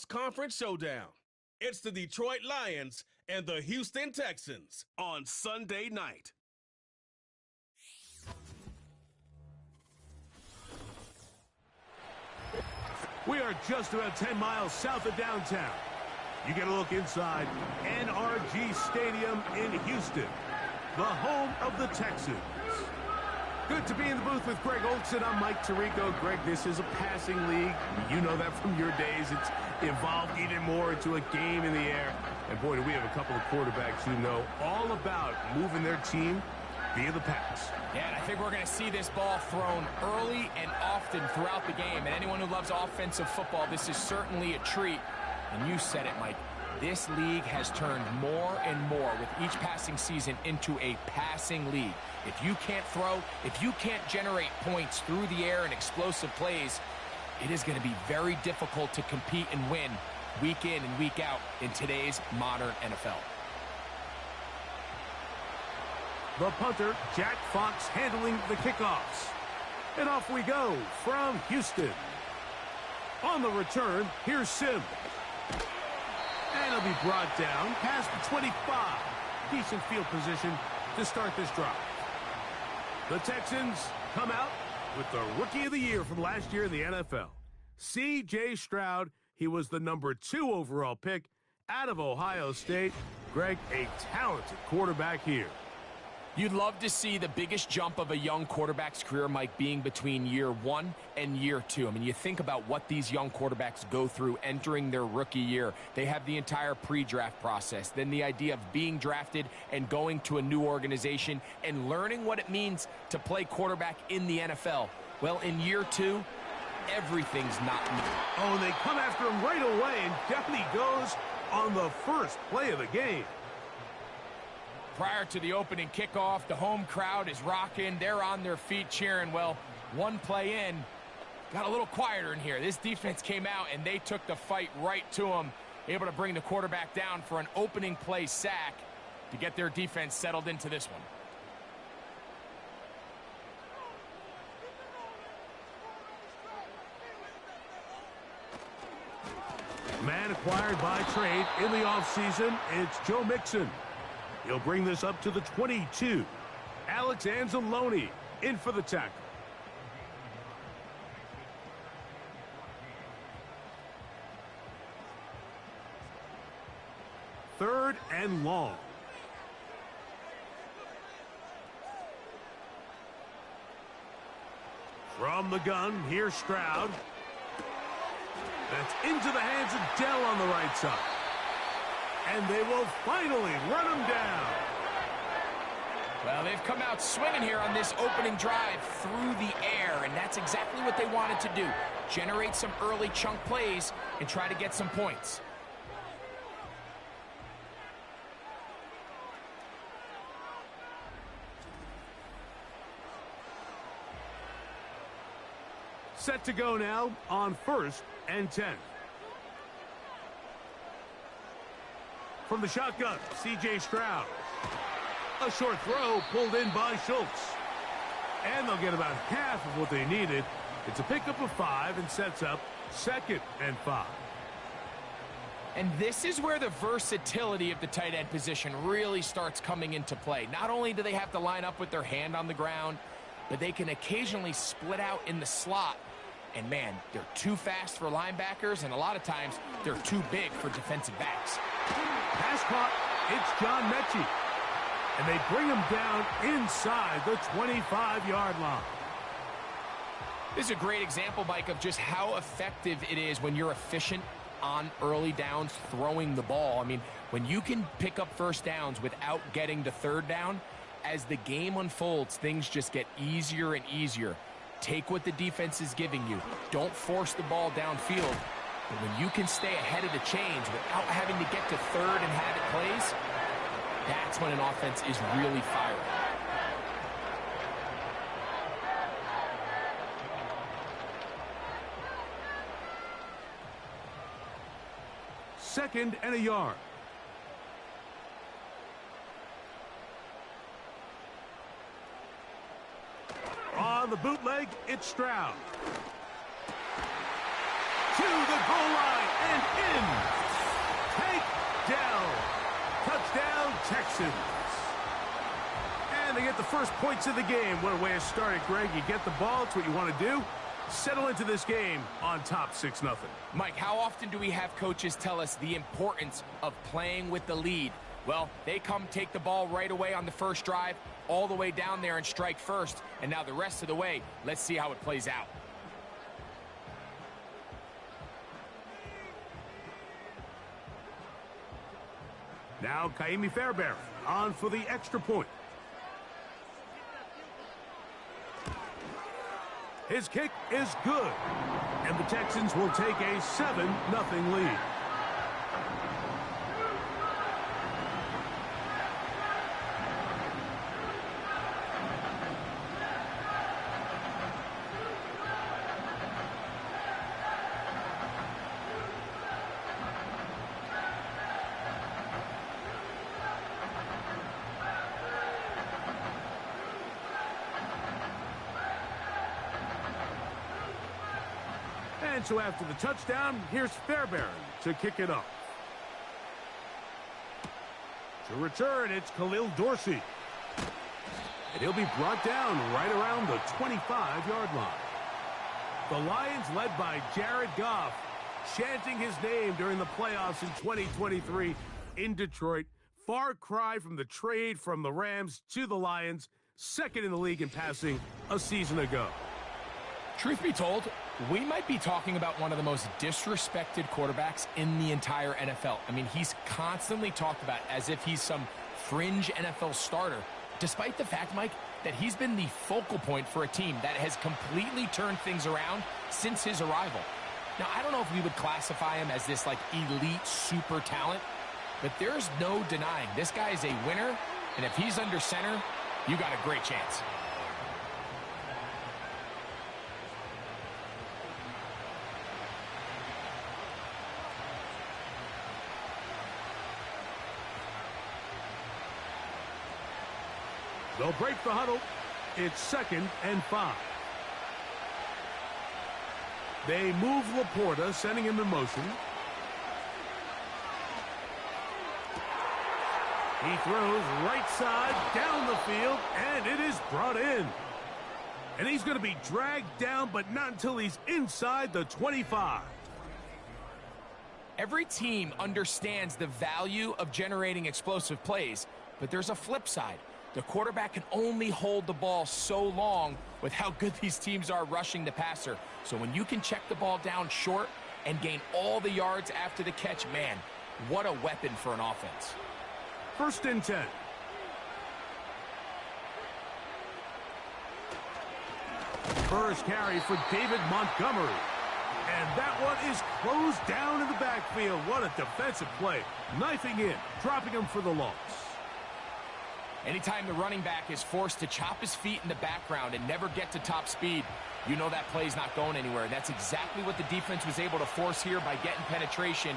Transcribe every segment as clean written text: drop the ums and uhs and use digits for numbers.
Conference showdown. It's the Detroit Lions and the Houston Texans on Sunday night. We are just about 10 miles south of downtown. You get a look inside NRG Stadium in Houston, the home of the Texans. Good to be in the booth with Greg Olson. I'm Mike Tirico. Greg, this is a passing league. You know that from your days. It's evolved even more into a game in the air. And boy, do we have a couple of quarterbacks who know all about moving their team via the pass. Yeah, and I think we're going to see this ball thrown early and often throughout the game. And anyone who loves offensive football, this is certainly a treat. And you said it, Mike. This league has turned more and more with each passing season into a passing league. If you can't throw, if you can't generate points through the air and explosive plays, it is going to be very difficult to compete and win week in and week out in today's modern NFL. The punter, Jack Fox, handling the kickoffs. And off we go from Houston. On the return, here's Sim. And he'll be brought down past the 25. Decent field position to start this drive. The Texans come out with the Rookie of the Year from last year in the NFL. C.J. Stroud, he was the #2 overall pick out of Ohio State. Greg, a talented quarterback here. You'd love to see the biggest jump of a young quarterback's career, Mike, being between year 1 and year 2. I mean, you think about what these young quarterbacks go through entering their rookie year. They have the entire pre-draft process, then the idea of being drafted and going to a new organization and learning what it means to play quarterback in the NFL. Well, in year 2, everything's not new. Oh, and they come after him right away, and down he goes on the first play of the game. Prior to the opening kickoff, the home crowd is rocking. They're on their feet cheering. Well, one play in, got a little quieter in here. This defense came out, and they took the fight right to them, able to bring the quarterback down for an opening play sack to get their defense settled into this one. Man acquired by trade in the offseason, it's Joe Mixon. He'll bring this up to the 22. Alex Anzalone in for the tackle. Third and long. From the gun, here's Stroud. That's into the hands of Dell on the right side. And they will finally run him down. Well, they've come out swinging here on this opening drive through the air, and that's exactly what they wanted to do. Generate some early chunk plays and try to get some points. Set to go now on 1st and 10. From the shotgun, C.J. Stroud. A short throw pulled in by Schultz. And they'll get about half of what they needed. It's a pickup of 5 and sets up 2nd and 5. And this is where the versatility of the tight end position really starts coming into play. Not only do they have to line up with their hand on the ground, but they can occasionally split out in the slot. And man, they're too fast for linebackers, and a lot of times they're too big for defensive backs. Pass caught. It's John Mechie. And they bring him down inside the 25-yard line. This is a great example, Mike, of just how effective it is when you're efficient on early downs throwing the ball. I mean, when you can pick up first downs without getting the third down, as the game unfolds, things just get easier and easier. Take what the defense is giving you. Don't force the ball downfield. But when you can stay ahead of the chains without having to get to third and have it plays, that's when an offense is really firing. Second and a yard. On the bootleg, it's Stroud. To the goal line, and in. Takedown. Touchdown, Texans. And they get the first points of the game. What a way to start it, Greg. You get the ball. It's what you want to do. Settle into this game on top 6-0. Mike, how often do we have coaches tell us the importance of playing with the lead? Well, they come take the ball right away on the first drive, all the way down there and strike first. And now the rest of the way, let's see how it plays out. Now Kaimi Fairbairn on for the extra point. His kick is good, and the Texans will take a 7-0 lead. And so after the touchdown, here's Fairbairn to kick it up. To return, it's Khalil Dorsey. And he'll be brought down right around the 25-yard line. The Lions, led by Jared Goff, chanting his name during the playoffs in 2023 in Detroit. Far cry from the trade from the Rams to the Lions, second in the league in passing a season ago. Truth be told, we might be talking about one of the most disrespected quarterbacks in the entire NFL. I mean, he's constantly talked about as if he's some fringe NFL starter, despite the fact, Mike, that he's been the focal point for a team that has completely turned things around since his arrival. Now, I don't know if we would classify him as this, like, elite super talent, but there's no denying this guy is a winner, and if he's under center, you got a great chance. They'll break the huddle. It's 2nd and 5. They move Laporta, sending him in motion. He throws right side down the field, and it is brought in. And he's going to be dragged down, but not until he's inside the 25. Every team understands the value of generating explosive plays, but there's a flip side. The quarterback can only hold the ball so long with how good these teams are rushing the passer. So when you can check the ball down short and gain all the yards after the catch, man, what a weapon for an offense. 1st and 10. First carry for David Montgomery. And that one is closed down in the backfield. What a defensive play. Knifing in, dropping him for the loss. Anytime the running back is forced to chop his feet in the background and never get to top speed, you know that play's not going anywhere. That's exactly what the defense was able to force here by getting penetration.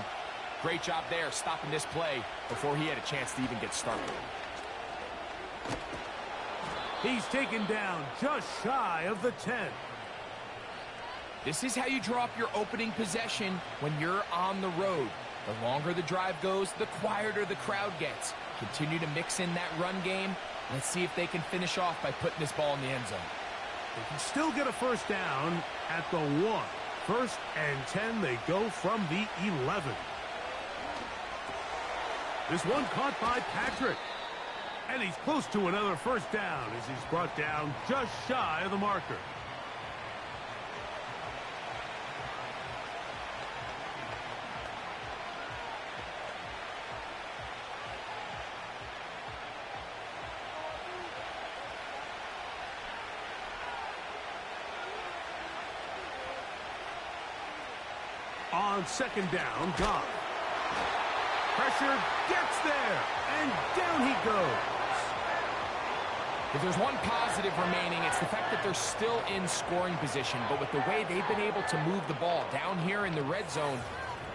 Great job there, stopping this play before he had a chance to even get started. He's taken down just shy of the 10. This is how you draw up your opening possession when you're on the road. The longer the drive goes, the quieter the crowd gets. Continue to mix in that run game. Let's see if they can finish off by putting this ball in the end zone. They can still get a first down at the 1. 1st and 10, they go from the 11. This one caught by Patrick. And he's close to another first down as he's brought down just shy of the marker. On 2nd down, Goff. Pressure gets there, and down he goes. If there's one positive remaining, it's the fact that they're still in scoring position. But with the way they've been able to move the ball down here in the red zone,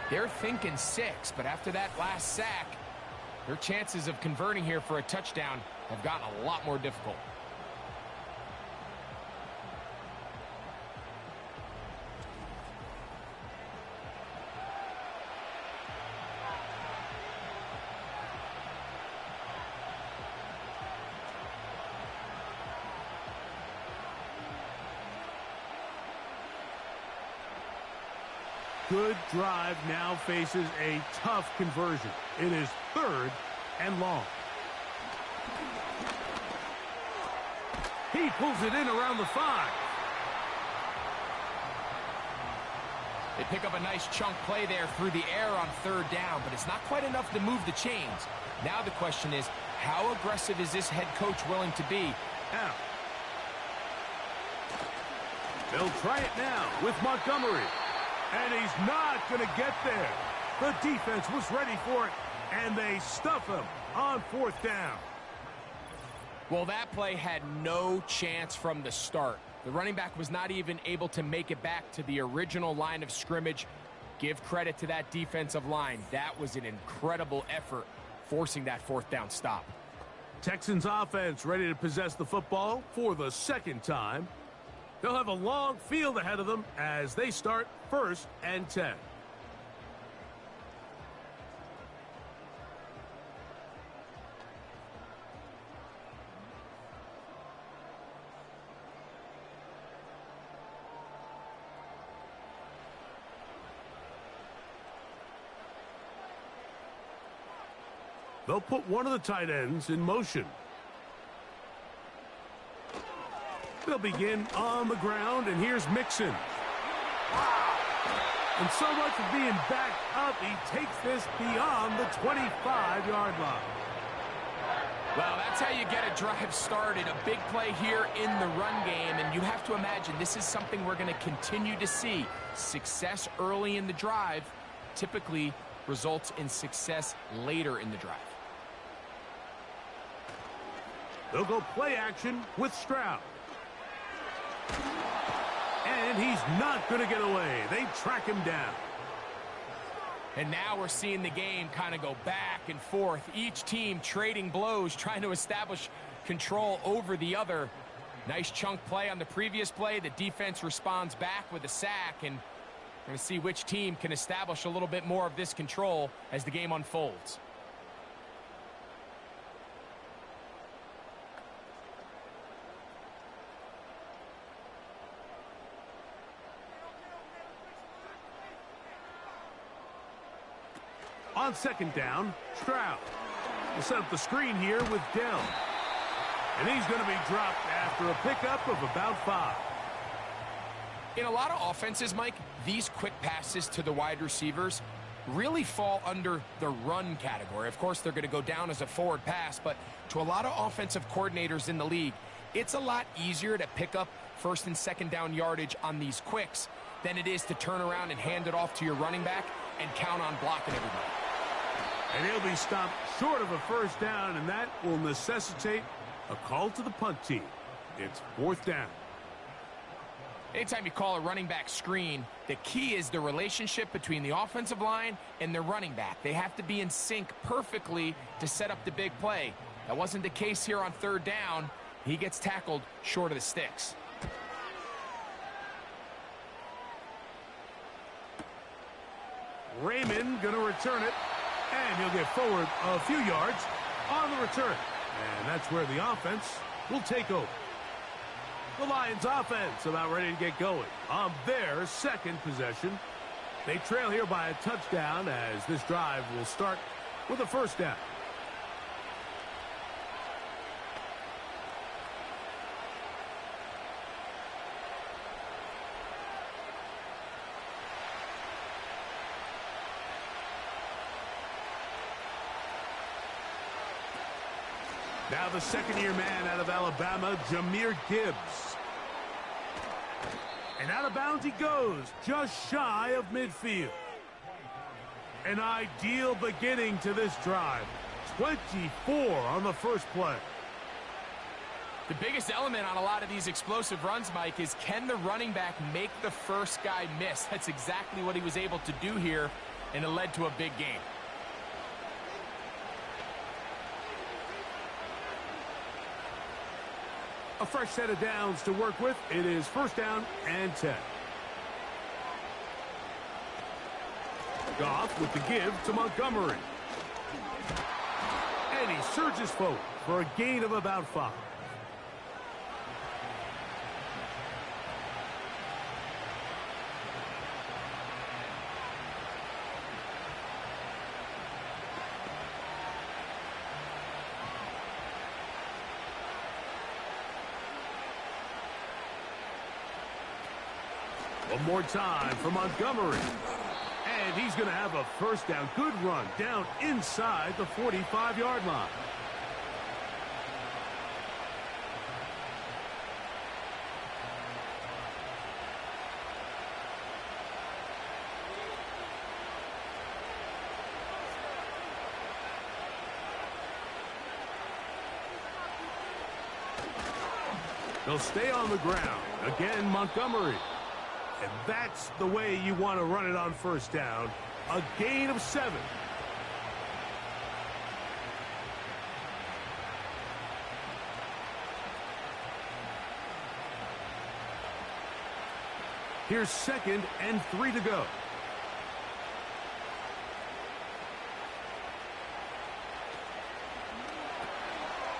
they're thinking 6. But after that last sack, their chances of converting here for a touchdown have gotten a lot more difficult. good drive now faces a tough conversion. It is 3rd and long. He pulls it in around the 5. They pick up a nice chunk play there through the air on 3rd down, but it's not quite enough to move the chains. Now the question is, how aggressive is this head coach willing to be? Now, they'll try it now with Montgomery. And he's not going to get there. The defense was ready for it, and they stuff him on 4th down. Well, that play had no chance from the start. The running back was not even able to make it back to the original line of scrimmage. Give credit to that defensive line. That was an incredible effort, forcing that 4th down stop. Texans offense ready to possess the football for the 2nd time. They'll have a long field ahead of them as they start 1st and 10. They'll put one of the tight ends in motion. They'll begin on the ground, and here's Mixon. And so much for being backed up, he takes this beyond the 25-yard line. Well, that's how you get a drive started. A big play here in the run game, and you have to imagine this is something we're going to continue to see. Success early in the drive typically results in success later in the drive. They'll go play action with Stroud. And he's not going to get away. They track him down. And now we're seeing the game kind of go back and forth. Each team trading blows, trying to establish control over the other. Nice chunk play on the previous play. The defense responds back with a sack. And we're going to see which team can establish a little bit more of this control as the game unfolds. On 2nd down, Stroud will set up the screen here with Dell. And he's going to be dropped after a pickup of about 5. In a lot of offenses, Mike, these quick passes to the wide receivers really fall under the run category. Of course, they're going to go down as a forward pass, but to a lot of offensive coordinators in the league, it's a lot easier to pick up 1st and 2nd down yardage on these quicks than it is to turn around and hand it off to your running back and count on blocking everybody. And he'll be stopped short of a 1st down, and that will necessitate a call to the punt team. It's 4th down. Anytime you call a running back screen, the key is the relationship between the offensive line and the running back. They have to be in sync perfectly to set up the big play. That wasn't the case here on 3rd down. He gets tackled short of the sticks. Raymond going to return it, and he'll get forward a few yards on the return. And that's where the offense will take over. The Lions offense about ready to get going on their 2nd possession. They trail here by a touchdown as this drive will start with a 1st down. Now the 2nd-year man out of Alabama, Jahmyr Gibbs. And out of bounds he goes, just shy of midfield. An ideal beginning to this drive. 24 on the first play. The biggest element on a lot of these explosive runs, Mike, is can the running back make the first guy miss? That's exactly what he was able to do here, and it led to a big game. A fresh set of downs to work with. It is 1st down and 10. Goff with the give to Montgomery. And he surges forward for a gain of about 5. One more time for Montgomery. And he's going to have a first down. Good run down inside the 45-yard line. They'll stay on the ground. Again, Montgomery. And that's the way you want to run it on first down. A gain of 7. Here's 2nd and 3 to go.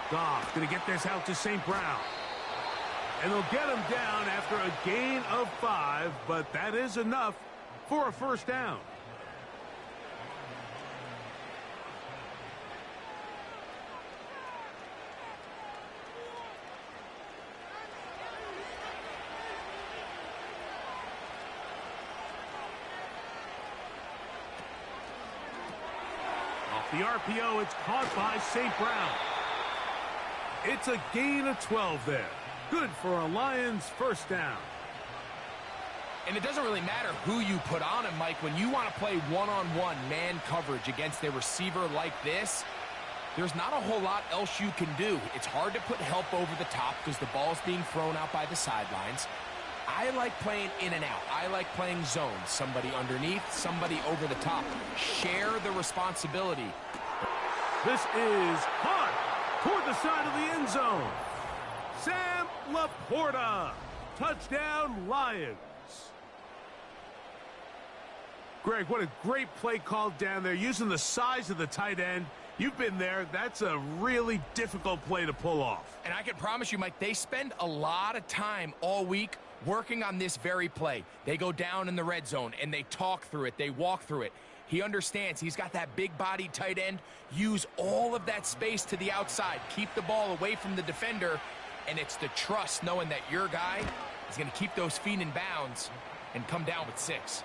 Goff going to get this out to St. Brown. And they'll get him down after a gain of 5, but that is enough for a first down. Off the RPO, it's caught by St. Brown. It's a gain of 12 there. Good for a Lions first down. And it doesn't really matter who you put on him, Mike. When you want to play one-on-one man coverage against a receiver like this, there's not a whole lot else you can do. It's hard to put help over the top because the ball's being thrown out by the sidelines. I like playing in and out. I like playing zone. Somebody underneath, somebody over the top. Share the responsibility. This is caught toward the side of the end zone. Sam Laporta. Touchdown, Lions. Greg, what a great play called down there, using the size of the tight end. You've been there. That's a really difficult play to pull off. And I can promise you, Mike, they spend a lot of time all week working on this very play. They go down in the red zone, and they talk through it. They walk through it. He understands he's got that big-bodied tight end. Use all of that space to the outside. Keep the ball away from the defender. And it's the trust knowing that your guy is going to keep those feet in bounds and come down with 6.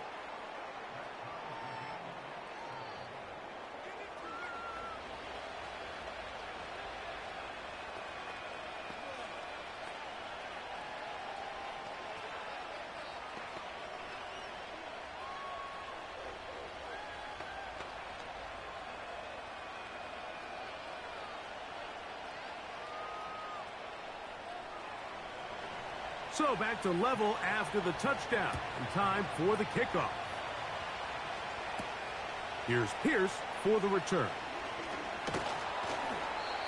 So back to level after the touchdown. And time for the kickoff. Here's Pierce for the return.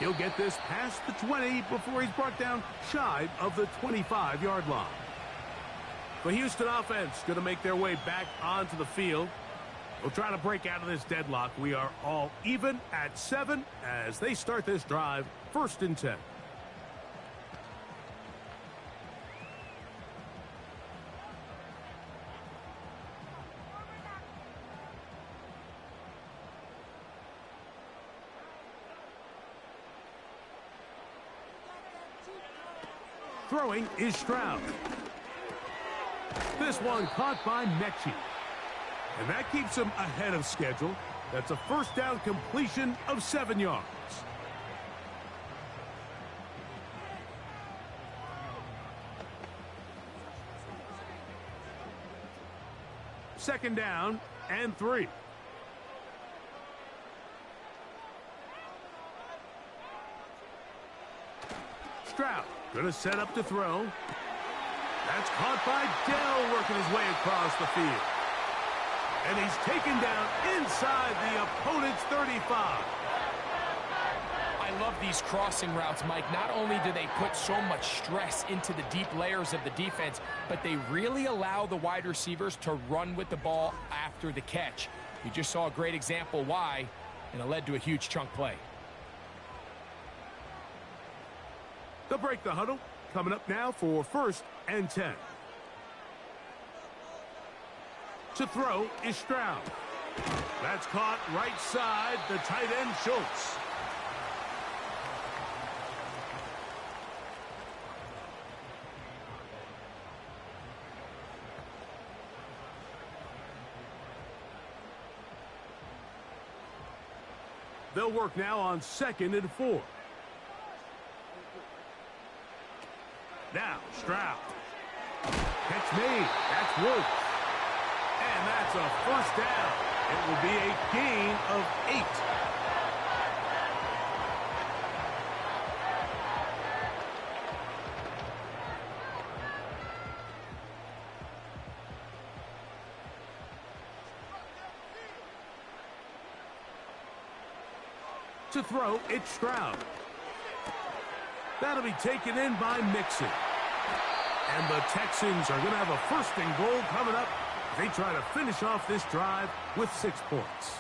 He'll get this past the 20 before he's brought down shy of the 25-yard line. The Houston offense going to make their way back onto the field. We'll try to break out of this deadlock. We are all even at 7 as they start this drive, 1st and 10. Throwing is Stroud. This one caught by Mechie. And that keeps him ahead of schedule. That's a first down completion of 7 yards. Second down and 3. Stroud going to set up to throw. That's caught by Dell, working his way across the field. And he's taken down inside the opponent's 35. I love these crossing routes, Mike. Not only do they put so much stress into the deep layers of the defense, but they really allow the wide receivers to run with the ball after the catch. You just saw a great example why, and it led to a huge chunk play. They'll break the huddle. Coming up now for 1st and 10. To throw is Stroud. That's caught right side, the tight end Schultz. They'll work now on 2nd and 4. Now, Stroud. Catch made. That's Woods. And that's a first down. It will be a gain of 8. To throw, it's Stroud. That'll be taken in by Mixon. And the Texans are going to have a 1st and goal coming up. They try to finish off this drive with 6 points.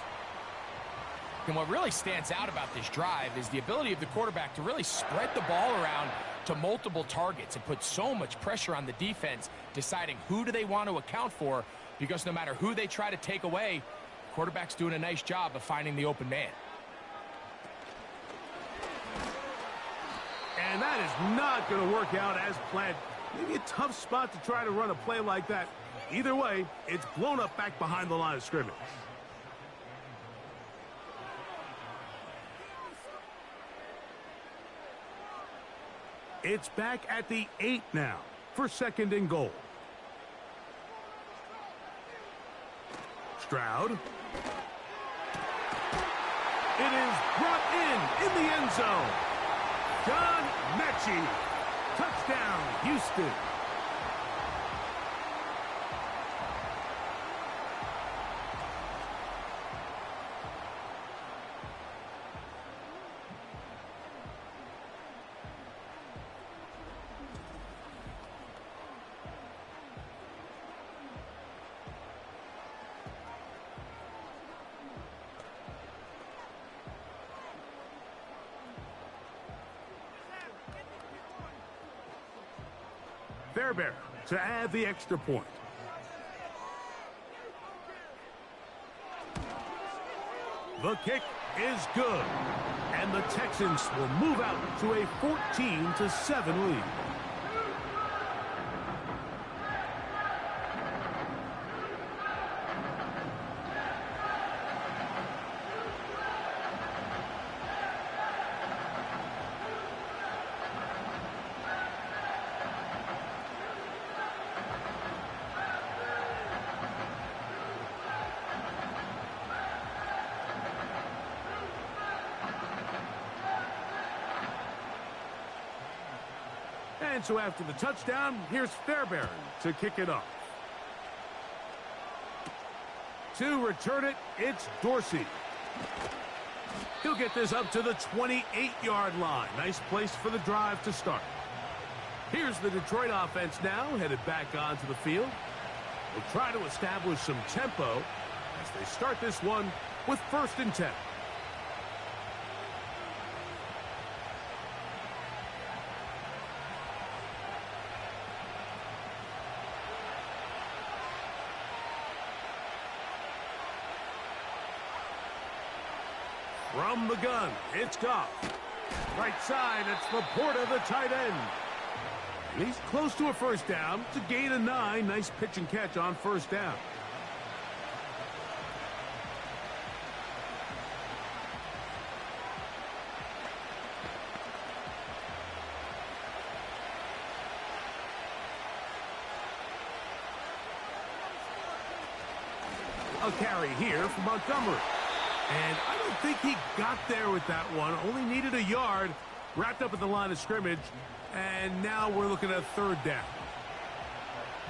And what really stands out about this drive is the ability of the quarterback to really spread the ball around to multiple targets and put so much pressure on the defense, deciding who do they want to account for, because no matter who they try to take away, the quarterback's doing a nice job of finding the open man. And that is not going to work out as planned. Maybe a tough spot to try to run a play like that. Either way, it's blown up back behind the line of scrimmage. It's back at the 8 now for 2nd and goal. Stroud. It is brought in the end zone. John Mechie. Touchdown, Houston. Fairbairn to add the extra point. The kick is good. And the Texans will move out to a 14-7 lead. And so after the touchdown, here's Fairbairn to kick it off. To return it, it's Dorsey. He'll get this up to the 28-yard line. Nice place for the drive to start. Here's the Detroit offense now, headed back onto the field. They'll try to establish some tempo as they start this one with 1st and 10. From the gun, it's Goff. Right side, it's Laporta, the tight end. And he's close to a 1st down. It's a gain of 9. Nice pitch and catch on 1st down. A carry here from Montgomery. And I don't think he got there with that one. Only needed a yard. Wrapped up at the line of scrimmage. And now we're looking at 3rd down.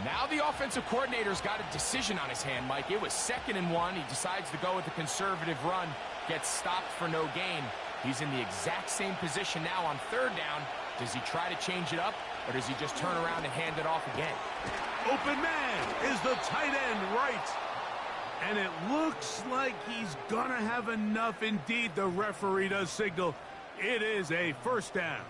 Now the offensive coordinator's got a decision on his hand, Mike. It was 2nd and 1. He decides to go with a conservative run. Gets stopped for no gain. He's in the exact same position now on 3rd down. Does he try to change it up, or does he just turn around and hand it off again? Open man is the tight end right. And it looks like he's going to have enough. Indeed, the referee does signal. It is a 1st down.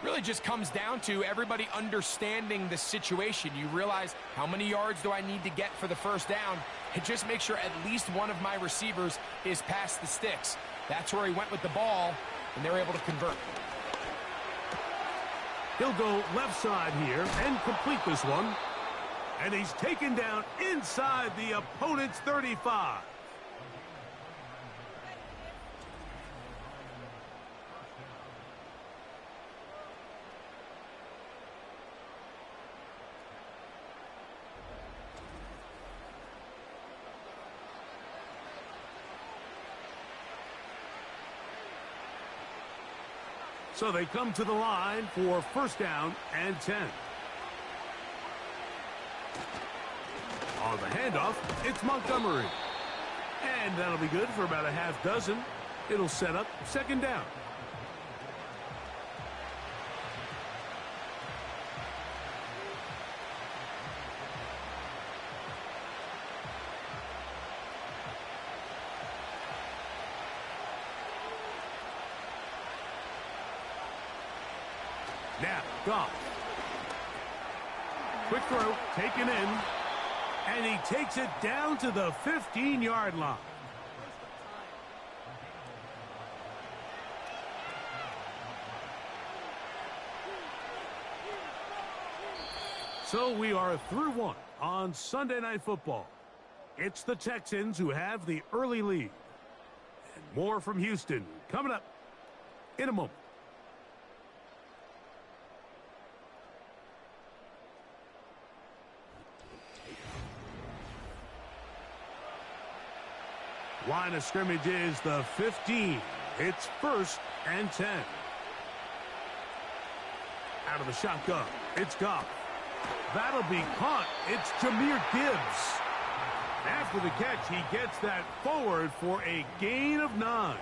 Really just comes down to everybody understanding the situation. You realize, how many yards do I need to get for the 1st down? And just make sure at least one of my receivers is past the sticks. That's where he went with the ball, and they're able to convert. He'll go left side here and complete this one. And he's taken down inside the opponent's 35. So they come to the line for first down and 10. On the handoff, it's Montgomery. And that'll be good for about a half dozen. It'll set up second down. Now, Goff. Quick throw, taken in. And he takes it down to the 15-yard line. So we are through one on Sunday Night Football. It's the Texans who have the early lead. And more from Houston coming up in a moment. Line of scrimmage is the 15. It's first and 10. Out of the shotgun, it's Goff. That'll be caught. It's Jahmyr Gibbs. After the catch, he gets that forward for a gain of 9.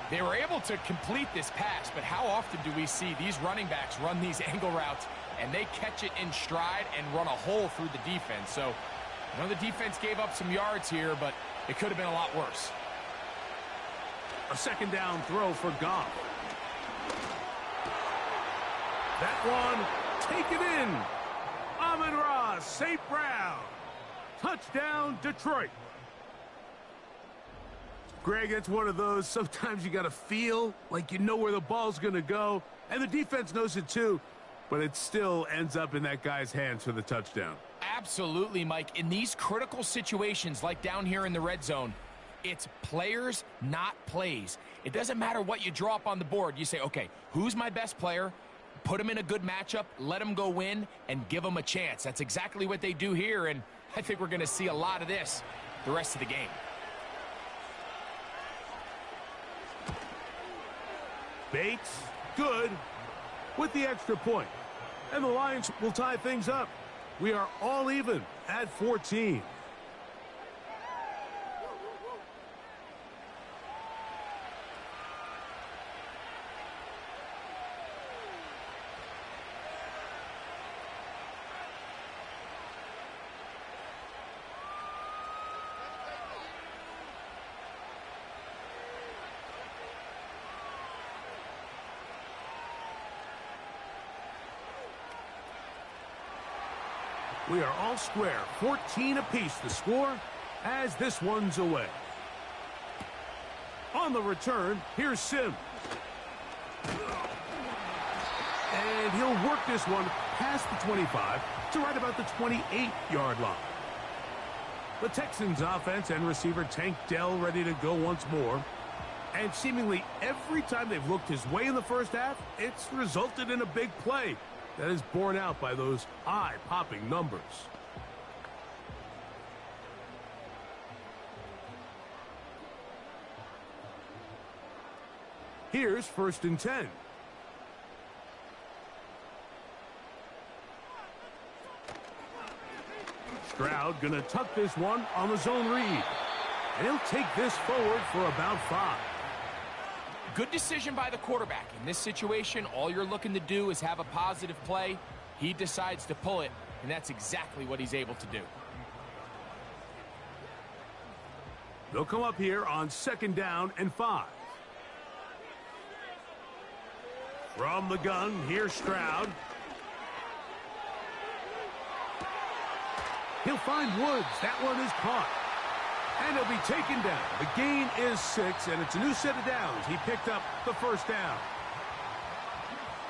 They were able to complete this pass, but how often do we see these running backs run these angle routes and they catch it in stride and run a hole through the defense? So, I know the defense gave up some yards here, but it could have been a lot worse. A second down throw for Goff. That one taken in. Amon-Ra St. Brown. Touchdown, Detroit. Greg, it's one of those, sometimes you got to feel like you know where the ball's going to go, and the defense knows it too, but it still ends up in that guy's hands for the touchdown. Absolutely, Mike. In these critical situations, like down here in the red zone, it's players, not plays. It doesn't matter what you draw up on the board. You say, okay, who's my best player? Put him in a good matchup, let him go win, and give him a chance. That's exactly what they do here, and I think we're going to see a lot of this the rest of the game. Bates, good, with the extra point. And the Lions will tie things up. We are all even at 14. We are all square, 14 apiece the score as this one's away. On the return, here's Sims. And he'll work this one past the 25 to right about the 28-yard line. The Texans offense and receiver Tank Dell ready to go once more. And seemingly every time they've looked his way in the first half, it's resulted in a big play that is borne out by those eye-popping numbers. Here's first and 10. Stroud gonna tuck this one on the zone read. And he'll take this forward for about 5. Good decision by the quarterback. In this situation, all you're looking to do is have a positive play. He decides to pull it, and that's exactly what he's able to do. They'll come up here on second down and 5. From the gun, here's Stroud. He'll find Woods. That one is caught. And he'll be taken down. The gain is 6, and it's a new set of downs. He picked up the first down.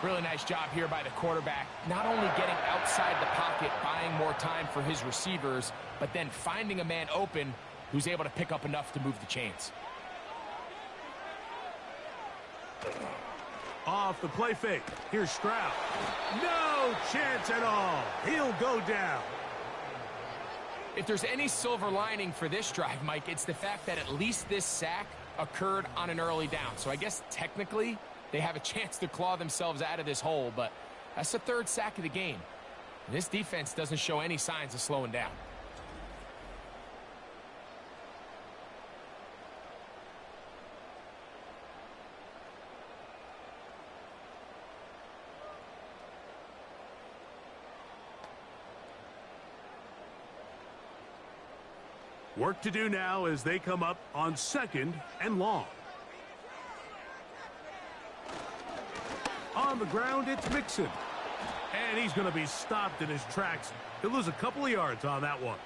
Really nice job here by the quarterback. Not only getting outside the pocket, buying more time for his receivers, but then finding a man open who's able to pick up enough to move the chains. Off the play fake. Here's Stroud. No chance at all. He'll go down. If there's any silver lining for this drive, Mike, it's the fact that at least this sack occurred on an early down. So I guess technically they have a chance to claw themselves out of this hole, but that's the third sack of the game. This defense doesn't show any signs of slowing down. Work to do now as they come up on 2nd and long. On the ground, it's Mixon. And he's going to be stopped in his tracks. He'll lose a couple of yards on that one.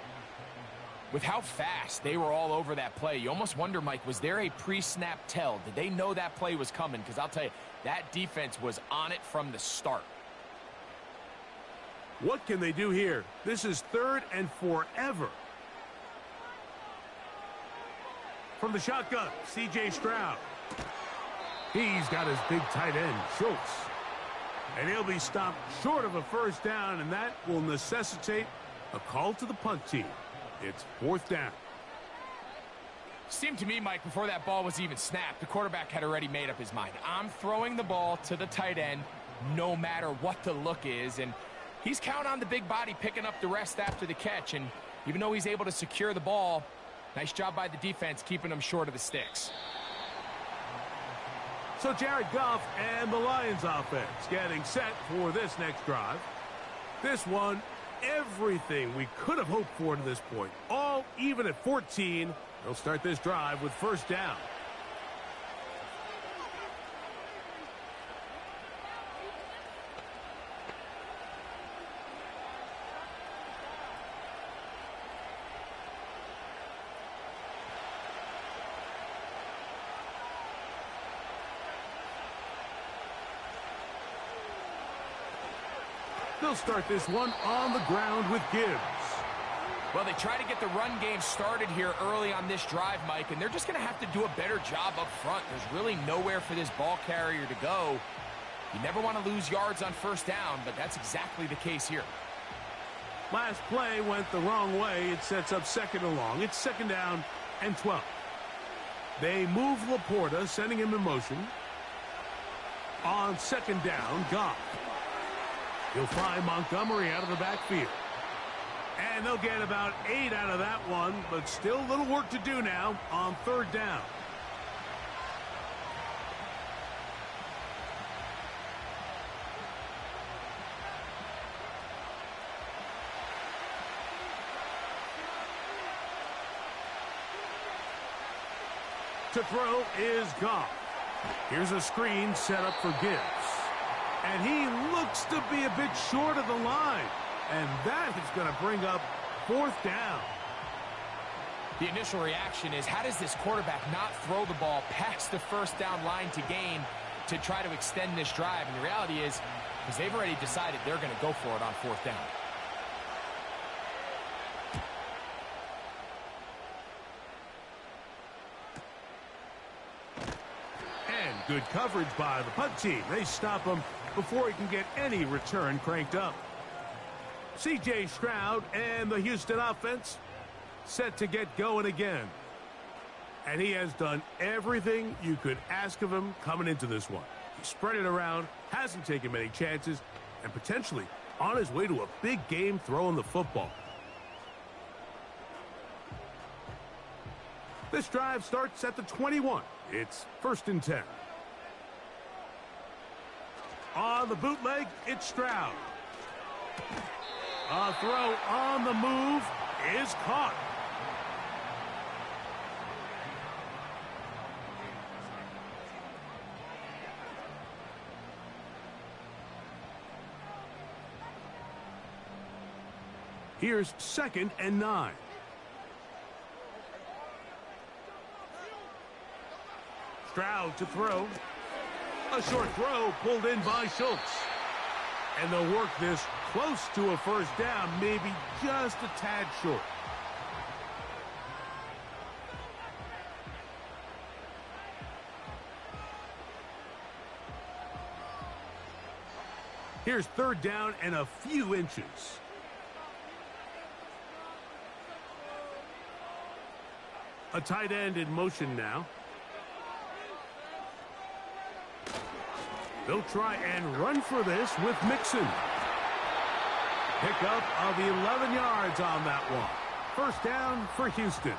With how fast they were all over that play, you almost wonder, Mike, was there a pre-snap tell? Did they know that play was coming? Because I'll tell you, that defense was on it from the start. What can they do here? This is 3rd and forever. From the shotgun, C.J. Stroud. He's got his big tight end, Schultz. And he'll be stopped short of a first down, and that will necessitate a call to the punt team. It's 4th down. Seemed to me, Mike, before that ball was even snapped, the quarterback had already made up his mind. I'm throwing the ball to the tight end no matter what the look is, and he's counting on the big body picking up the rest after the catch, and even though he's able to secure the ball, nice job by the defense keeping him short of the sticks. So Jared Goff and the Lions offense getting set for this next drive. This one, everything we could have hoped for to this point. All even at 14. They'll start this drive with 1st down. They'll start this one on the ground with Gibbs. Well, they try to get the run game started here early on this drive, Mike, and they're just going to have to do a better job up front. There's really nowhere for this ball carrier to go. You never want to lose yards on 1st down, but that's exactly the case here. Last play went the wrong way. It sets up 2nd and long. It's 2nd down and 12. They move Laporta, sending him in motion. On 2nd down, Goff. He'll find Montgomery out of the backfield. And they'll get about 8 out of that one, but still a little work to do now on 3rd down. To throw is Goff. Here's a screen set up for Gibbs. And he looks to be a bit short of the line. And that is going to bring up 4th down. The initial reaction is, how does this quarterback not throw the ball past the 1st down line to gain to try to extend this drive? And the reality is they've already decided they're going to go for it on 4th down. And good coverage by the punt team. They stop him before he can get any return cranked up. C.J. Stroud and the Houston offense set to get going again. And he has done everything you could ask of him coming into this one. He spread it around, hasn't taken many chances, and potentially on his way to a big game throwing the football. This drive starts at the 21. It's 1st and 10. On the bootleg, it's Stroud. A throw on the move is caught. Here's 2nd and 9. Stroud to throw. A short throw pulled in by Schultz. And they'll work this close to a 1st down, maybe just a tad short. Here's 3rd down and a few inches. A tight end in motion now. They'll try and run for this with Mixon. Pickup of 11 yards on that one. First down for Houston.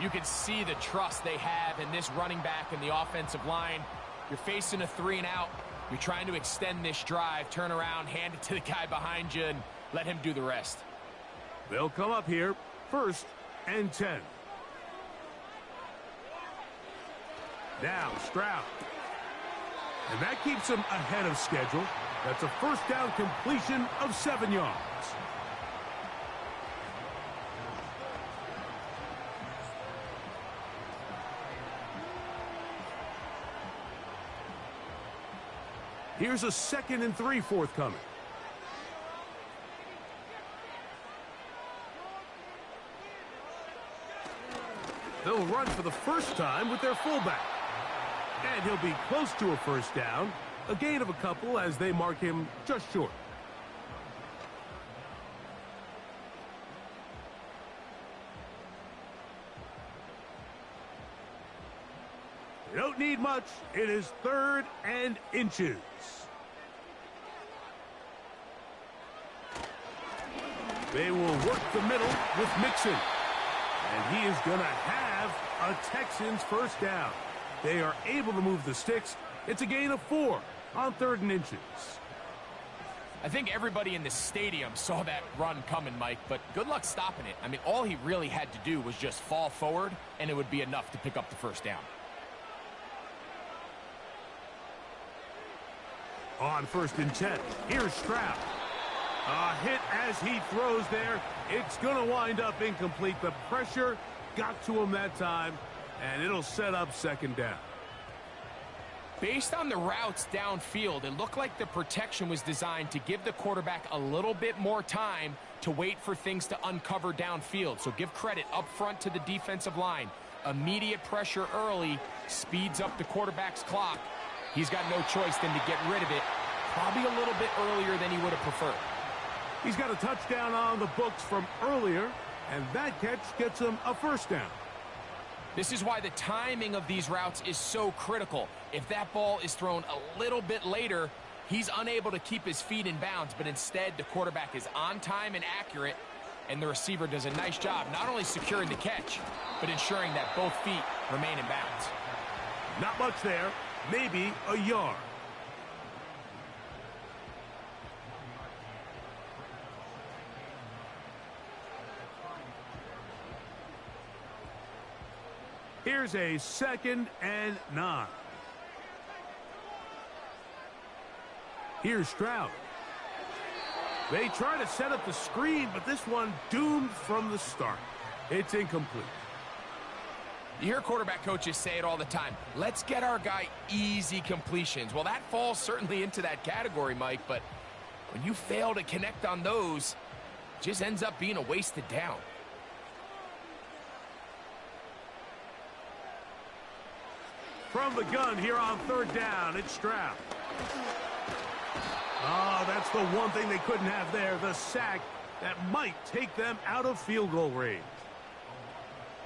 You can see the trust they have in this running back and the offensive line. You're facing a 3-and-out. You're trying to extend this drive, turn around, hand it to the guy behind you, and let him do the rest. They'll come up here, 1st and 10. Now Stroud. And that keeps him ahead of schedule. That's a first down completion of 7 yards. Here's a 2nd and 3 forthcoming. They'll run for the first time with their fullback. And he'll be close to a first down. A gain of a couple as they mark him just short. They don't need much. It is 3rd and inches. They will work the middle with Mixon. And he is going to have a Texans first down. They are able to move the sticks. It's a gain of 4 on 3rd and inches. I think everybody in the stadium saw that run coming, Mike, but good luck stopping it. I mean, all he really had to do was just fall forward, and it would be enough to pick up the first down. On 1st and 10, here's Stroud. A hit as he throws there. It's going to wind up incomplete. The pressure got to him that time, and it'll set up 2nd down. Based on the routes downfield, it looked like the protection was designed to give the quarterback a little bit more time to wait for things to uncover downfield. So give credit up front to the defensive line. Immediate pressure early speeds up the quarterback's clock. He's got no choice than to get rid of it, probably a little bit earlier than he would have preferred. He's got a touchdown on the books from earlier, and that catch gets him a first down. This is why the timing of these routes is so critical. If that ball is thrown a little bit later, he's unable to keep his feet in bounds, but instead the quarterback is on time and accurate, and the receiver does a nice job not only securing the catch, but ensuring that both feet remain in bounds. Not much there, maybe a yard. Here's a 2nd and 9. Here's Stroud. They try to set up the screen, but this one doomed from the start. It's incomplete. You hear quarterback coaches say it all the time. Let's get our guy easy completions. Well, that falls certainly into that category, Mike, but when you fail to connect on those, it just ends up being a wasted down. From the gun here on 3rd down, it's Stroud. Oh, that's the one thing they couldn't have there, the sack that might take them out of field goal range.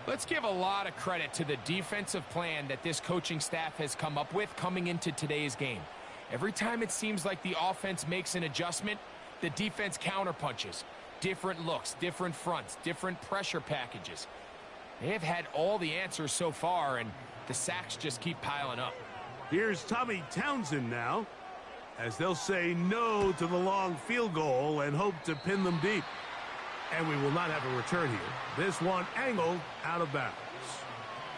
Let's give a lot of credit to the defensive plan that this coaching staff has come up with coming into today's game. Every time it seems like the offense makes an adjustment, the defense counterpunches. Different looks, different fronts, different pressure packages. They have had all the answers so far, and the sacks just keep piling up. Here's Tommy Townsend now, as they'll say no to the long field goal and hope to pin them deep. And we will not have a return here. This one angled out of bounds.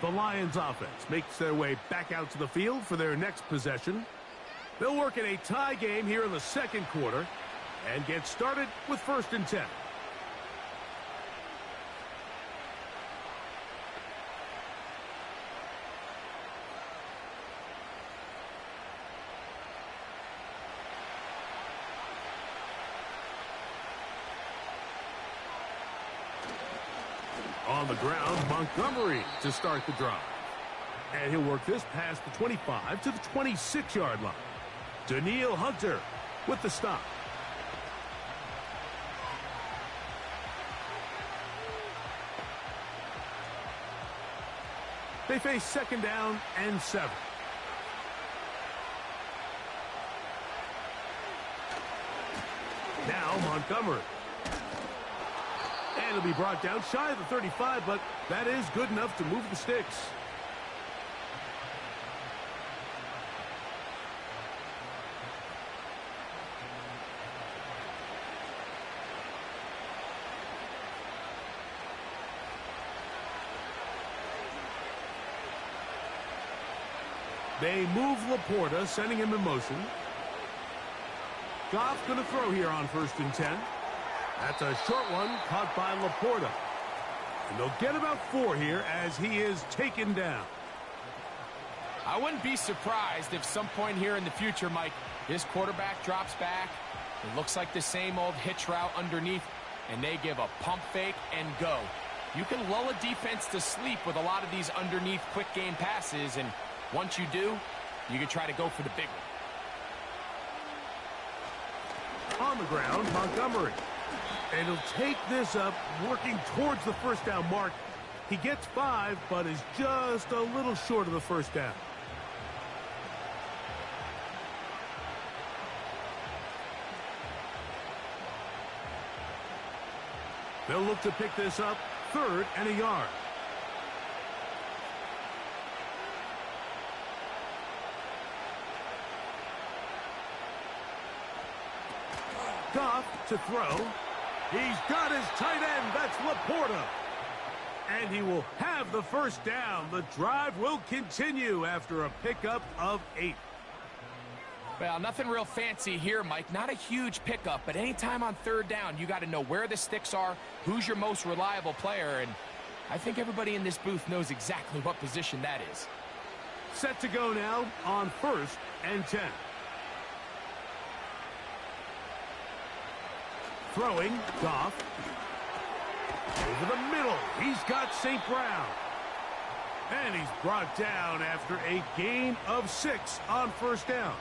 The Lions offense makes their way back out to the field for their next possession. They'll work in a tie game here in the 2nd quarter and get started with 1st and 10. On the ground, Montgomery to start the drive. And he'll work this past the 25 to the 26-yard line. Danielle Hunter with the stop. They face 2nd down and 7. now Montgomery. And it'll be brought down shy of the 35, but that is good enough to move the sticks. They move Laporta, sending him in motion. Goff going to throw here on 1st and 10. That's a short one caught by Laporta. And they'll get about 4 here as he is taken down. I wouldn't be surprised if some point here in the future, Mike, this quarterback drops back. It looks like the same old hitch route underneath, and they give a pump fake and go. You can lull a defense to sleep with a lot of these underneath quick game passes, and once you do, you can try to go for the big one. On the ground, Montgomery. And he'll take this up, working towards the 1st down mark. He gets 5, but is just a little short of the 1st down. They'll look to pick this up, 3rd and a yard. Goff to throw. He's got his tight end. That's Laporta. And he will have the 1st down. The drive will continue after a pickup of 8. Well, nothing real fancy here, Mike. Not a huge pickup, but anytime on 3rd down, you got to know where the sticks are, who's your most reliable player, and I think everybody in this booth knows exactly what position that is. Set to go now on 1st and 10. Throwing, Goff. Over the middle, he's got St. Brown. And he's brought down after a gain of 6 on 1st down.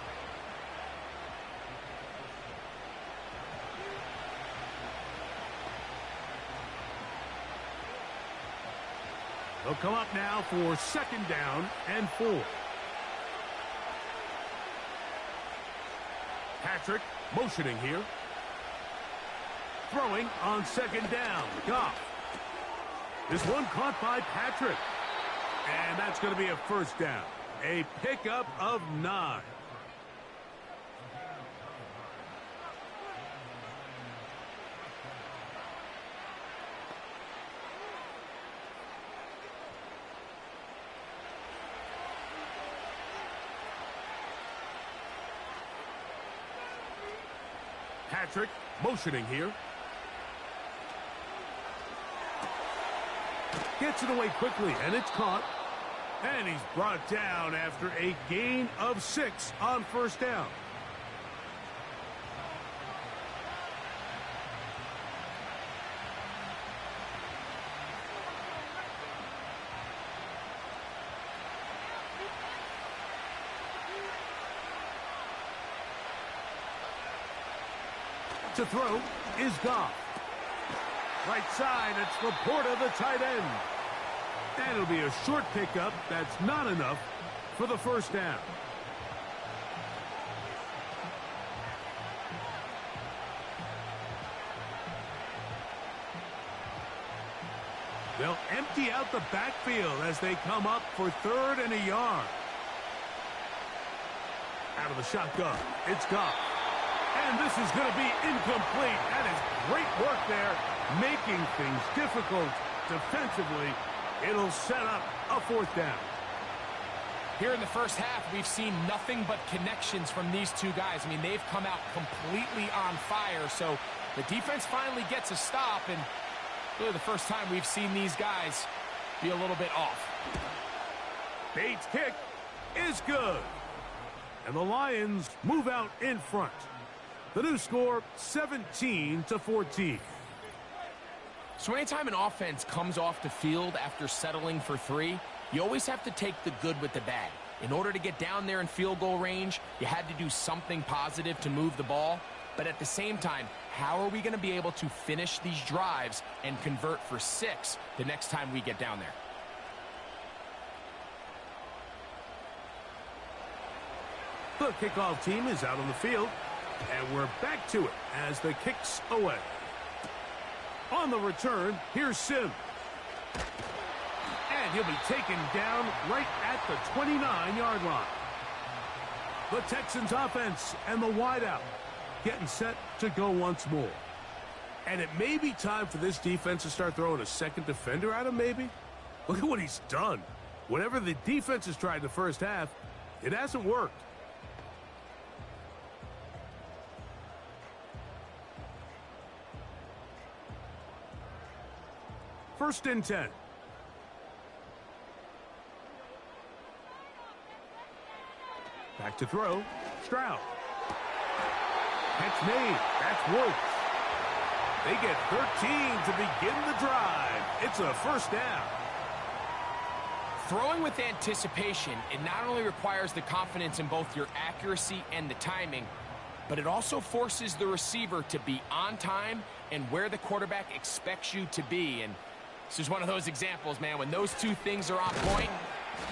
They'll come up now for 2nd down and 4. Patrick motioning here. Throwing on 2nd down. Goff. This one caught by Patrick. And that's going to be a 1st down. A pickup of 9. Patrick motioning here. Gets it away quickly, and it's caught. And he's brought down after a gain of 6 on 1st down. To throw is Goff. Right side, it's Laporta, the tight end. And it'll be a short pickup. That's not enough for the 1st down. They'll empty out the backfield as they come up for 3rd and a yard. Out of the shotgun, it's Goff. And this is going to be incomplete. That is great work there, making things difficult defensively. It'll set up a 4th down. Here in the 1st half, we've seen nothing but connections from these two guys. I mean, they've come out completely on fire, so the defense finally gets a stop, and really the first time we've seen these guys be a little bit off. Bates' kick is good. And the Lions move out in front. The new score, 17-14. So anytime an offense comes off the field after settling for 3, you always have to take the good with the bad. In order to get down there in field goal range, you had to do something positive to move the ball. But at the same time, how are we going to be able to finish these drives and convert for 6 the next time we get down there? The kickoff team is out on the field. And we're back to it as the kick's away. On the return, here's Sim. And he'll be taken down right at the 29-yard line. The Texans offense and the wideout getting set to go once more. And it may be time for this defense to start throwing a second defender at him, maybe. Look at what he's done. Whatever the defense has tried in the first half, it hasn't worked. First and 10. Back to throw. Stroud. Catch made. That's Woods. They get 13 to begin the drive. It's a first down. Throwing with anticipation, it not only requires the confidence in both your accuracy and the timing, but it also forces the receiver to be on time and where the quarterback expects you to be. And this is one of those examples, man. When those two things are on point,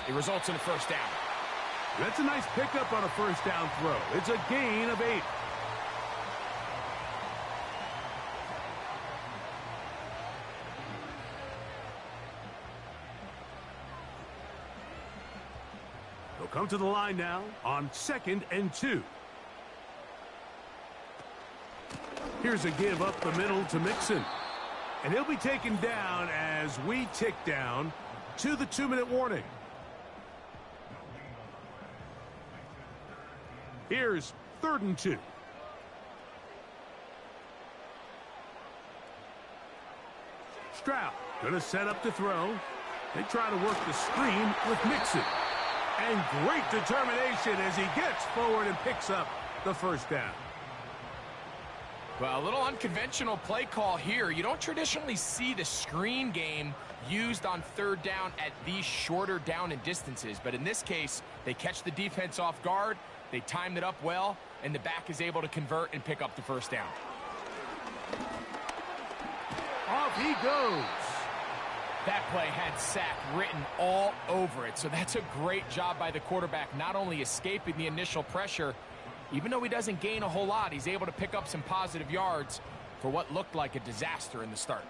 it results in a first down. That's a nice pickup on a first down throw. It's a gain of 8. They'll come to the line now on 2nd and 2. Here's a give up the middle to Mixon. And he'll be taken down as we tick down to the 2-minute warning. Here's 3rd and 2. Stroud going to set up to throw. They try to work the screen with Mixon. And great determination as he gets forward and picks up the first down. Well, a little unconventional play call here. You don't traditionally see the screen game used on 3rd down at these shorter down and distances. But in this case, they catch the defense off guard. They timed it up well, and the back is able to convert and pick up the first down. Off he goes. That play had sack written all over it, so that's a great job by the quarterback, not only escaping the initial pressure, even though he doesn't gain a whole lot, he's able to pick up some positive yards for what looked like a disaster in the start.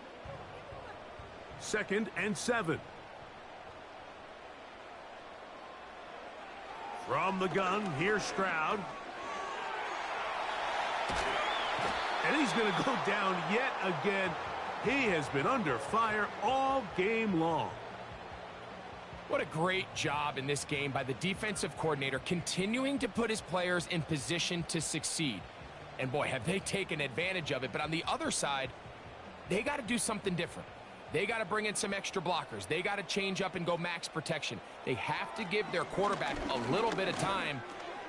2nd and 7. From the gun, here's Stroud. And he's going to go down yet again. He has been under fire all game long. What a great job in this game by the defensive coordinator, continuing to put his players in position to succeed. And boy, have they taken advantage of it. But on the other side, they got to do something different. They got to bring in some extra blockers. They got to change up and go max protection. They have to give their quarterback a little bit of time,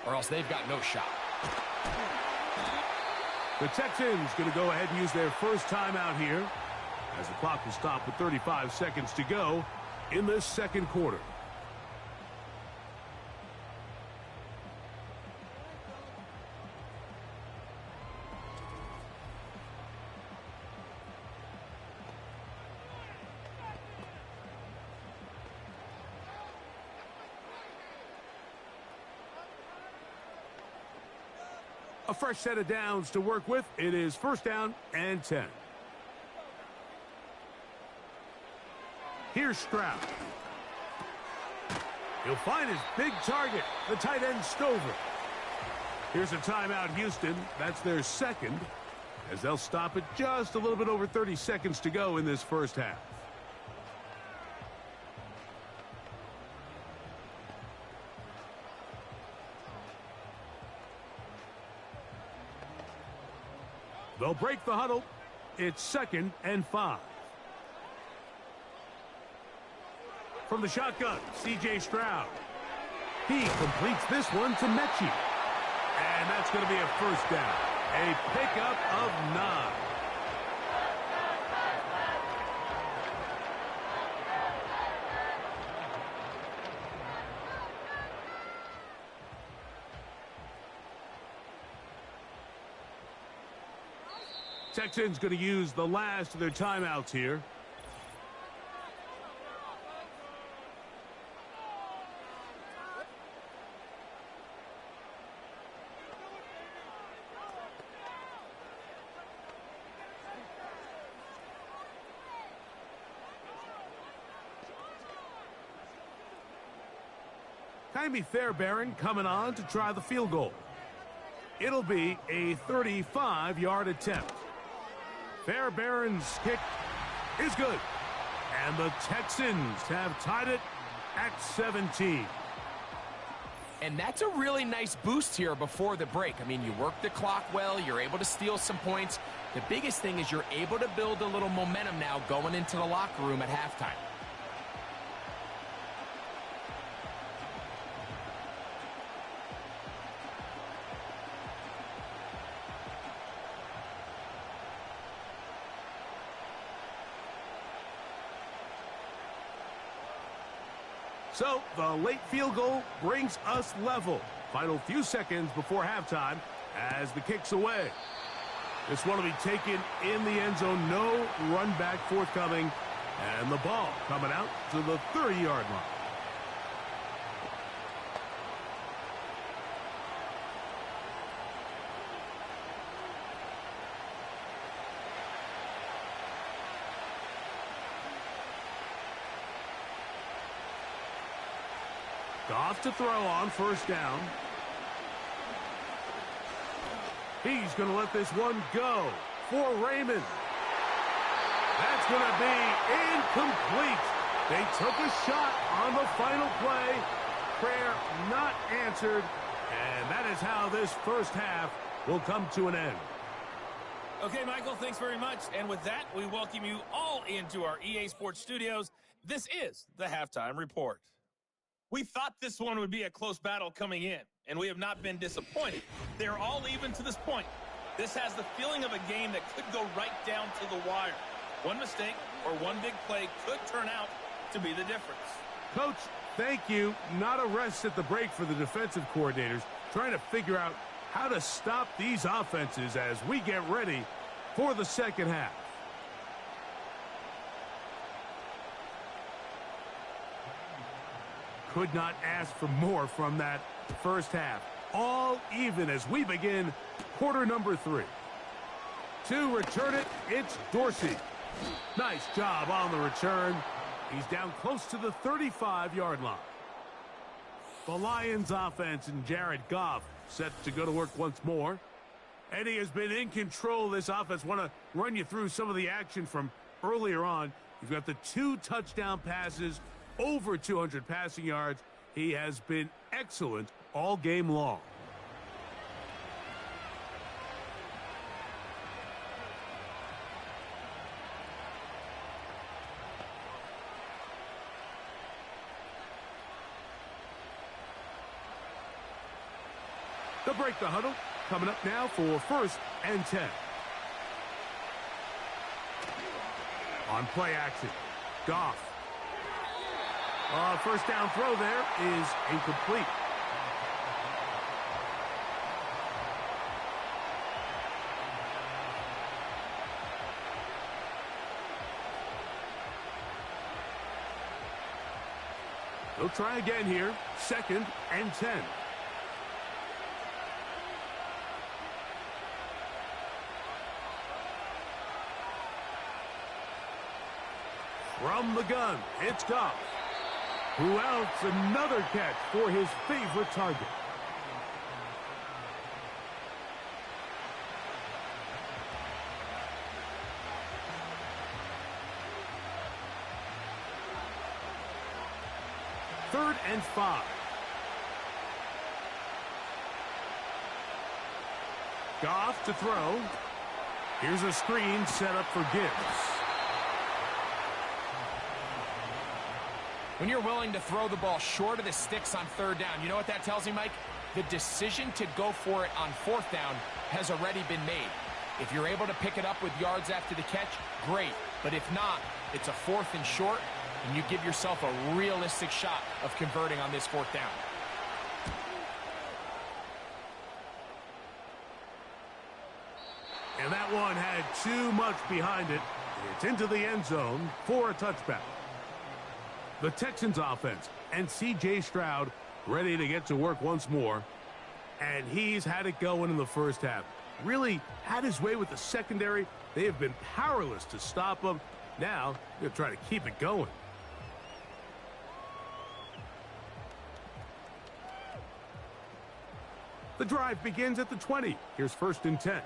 or else they've got no shot. The Texans going to go ahead and use their first timeout here as the clock will stop with 35 seconds to go in this 2nd quarter. A fresh set of downs to work with. It is 1st down and 10. Here's Stroud. He'll find his big target, the tight end Stover. Here's a timeout, Houston. That's their 2nd, as they'll stop it just a little bit over 30 seconds to go in this first half. They'll break the huddle. It's 2nd and 5. From the shotgun, C.J. Stroud. He completes this one to Mechie. And that's going to be a first down. A pickup of 9. Texans going to use the last of their timeouts here. Jaime Fairbairn coming on to try the field goal. It'll be a 35-yard attempt. Fairbairn's kick is good. And the Texans have tied it at 17. And that's a really nice boost here before the break. I mean, you work the clock well, you're able to steal some points. The biggest thing is you're able to build a little momentum now going into the locker room at halftime. So, the late field goal brings us level. Final few seconds before halftime as the kick's away. This one will be taken in the end zone. No run back forthcoming. And the ball coming out to the 30-yard line. Goff to throw on first down. He's going to let this one go for Raymond. That's going to be incomplete. They took a shot on the final play. Prayer not answered. And that is how this first half will come to an end. Okay, Michael, thanks very much. And with that, we welcome you all into our EA Sports studios. This is the Halftime Report. We thought this one would be a close battle coming in, and we have not been disappointed. They're all even to this point. This has the feeling of a game that could go right down to the wire. One mistake or one big play could turn out to be the difference. Coach, thank you. Not a rest at the break for the defensive coordinators, trying to figure out how to stop these offenses as we get ready for the second half. Could not ask for more from that first half. All even as we begin quarter number 3. To return it, it's Dorsey. Nice job on the return. He's down close to the 35-yard line. The Lions offense and Jared Goff set to go to work once more. And he has been in control of this offense. Want to run you through some of the action from earlier on. You've got the 2 touchdown passes, over 200 passing yards. He has been excellent all game long. They'll break the huddle. Coming up now for 1st and 10. On play action, Goff. First down throw there is incomplete. They'll try again here. 2nd and 10. From the gun, it's Goff. Who else? Another catch for his favorite target. Third and 5. Goff to throw. Here's a screen set up for Gibbs. When you're willing to throw the ball short of the sticks on 3rd down, you know what that tells me, Mike? The decision to go for it on 4th down has already been made. If you're able to pick it up with yards after the catch, great. But if not, it's a 4th and short, and you give yourself a realistic shot of converting on this 4th down. And that one had too much behind it. It's into the end zone for a touchback. The Texans offense and C.J. Stroud ready to get to work once more. And he's had it going in the first half. Really had his way with the secondary. They have been powerless to stop him. Now they're trying to keep it going. The drive begins at the 20. Here's 1st and 10.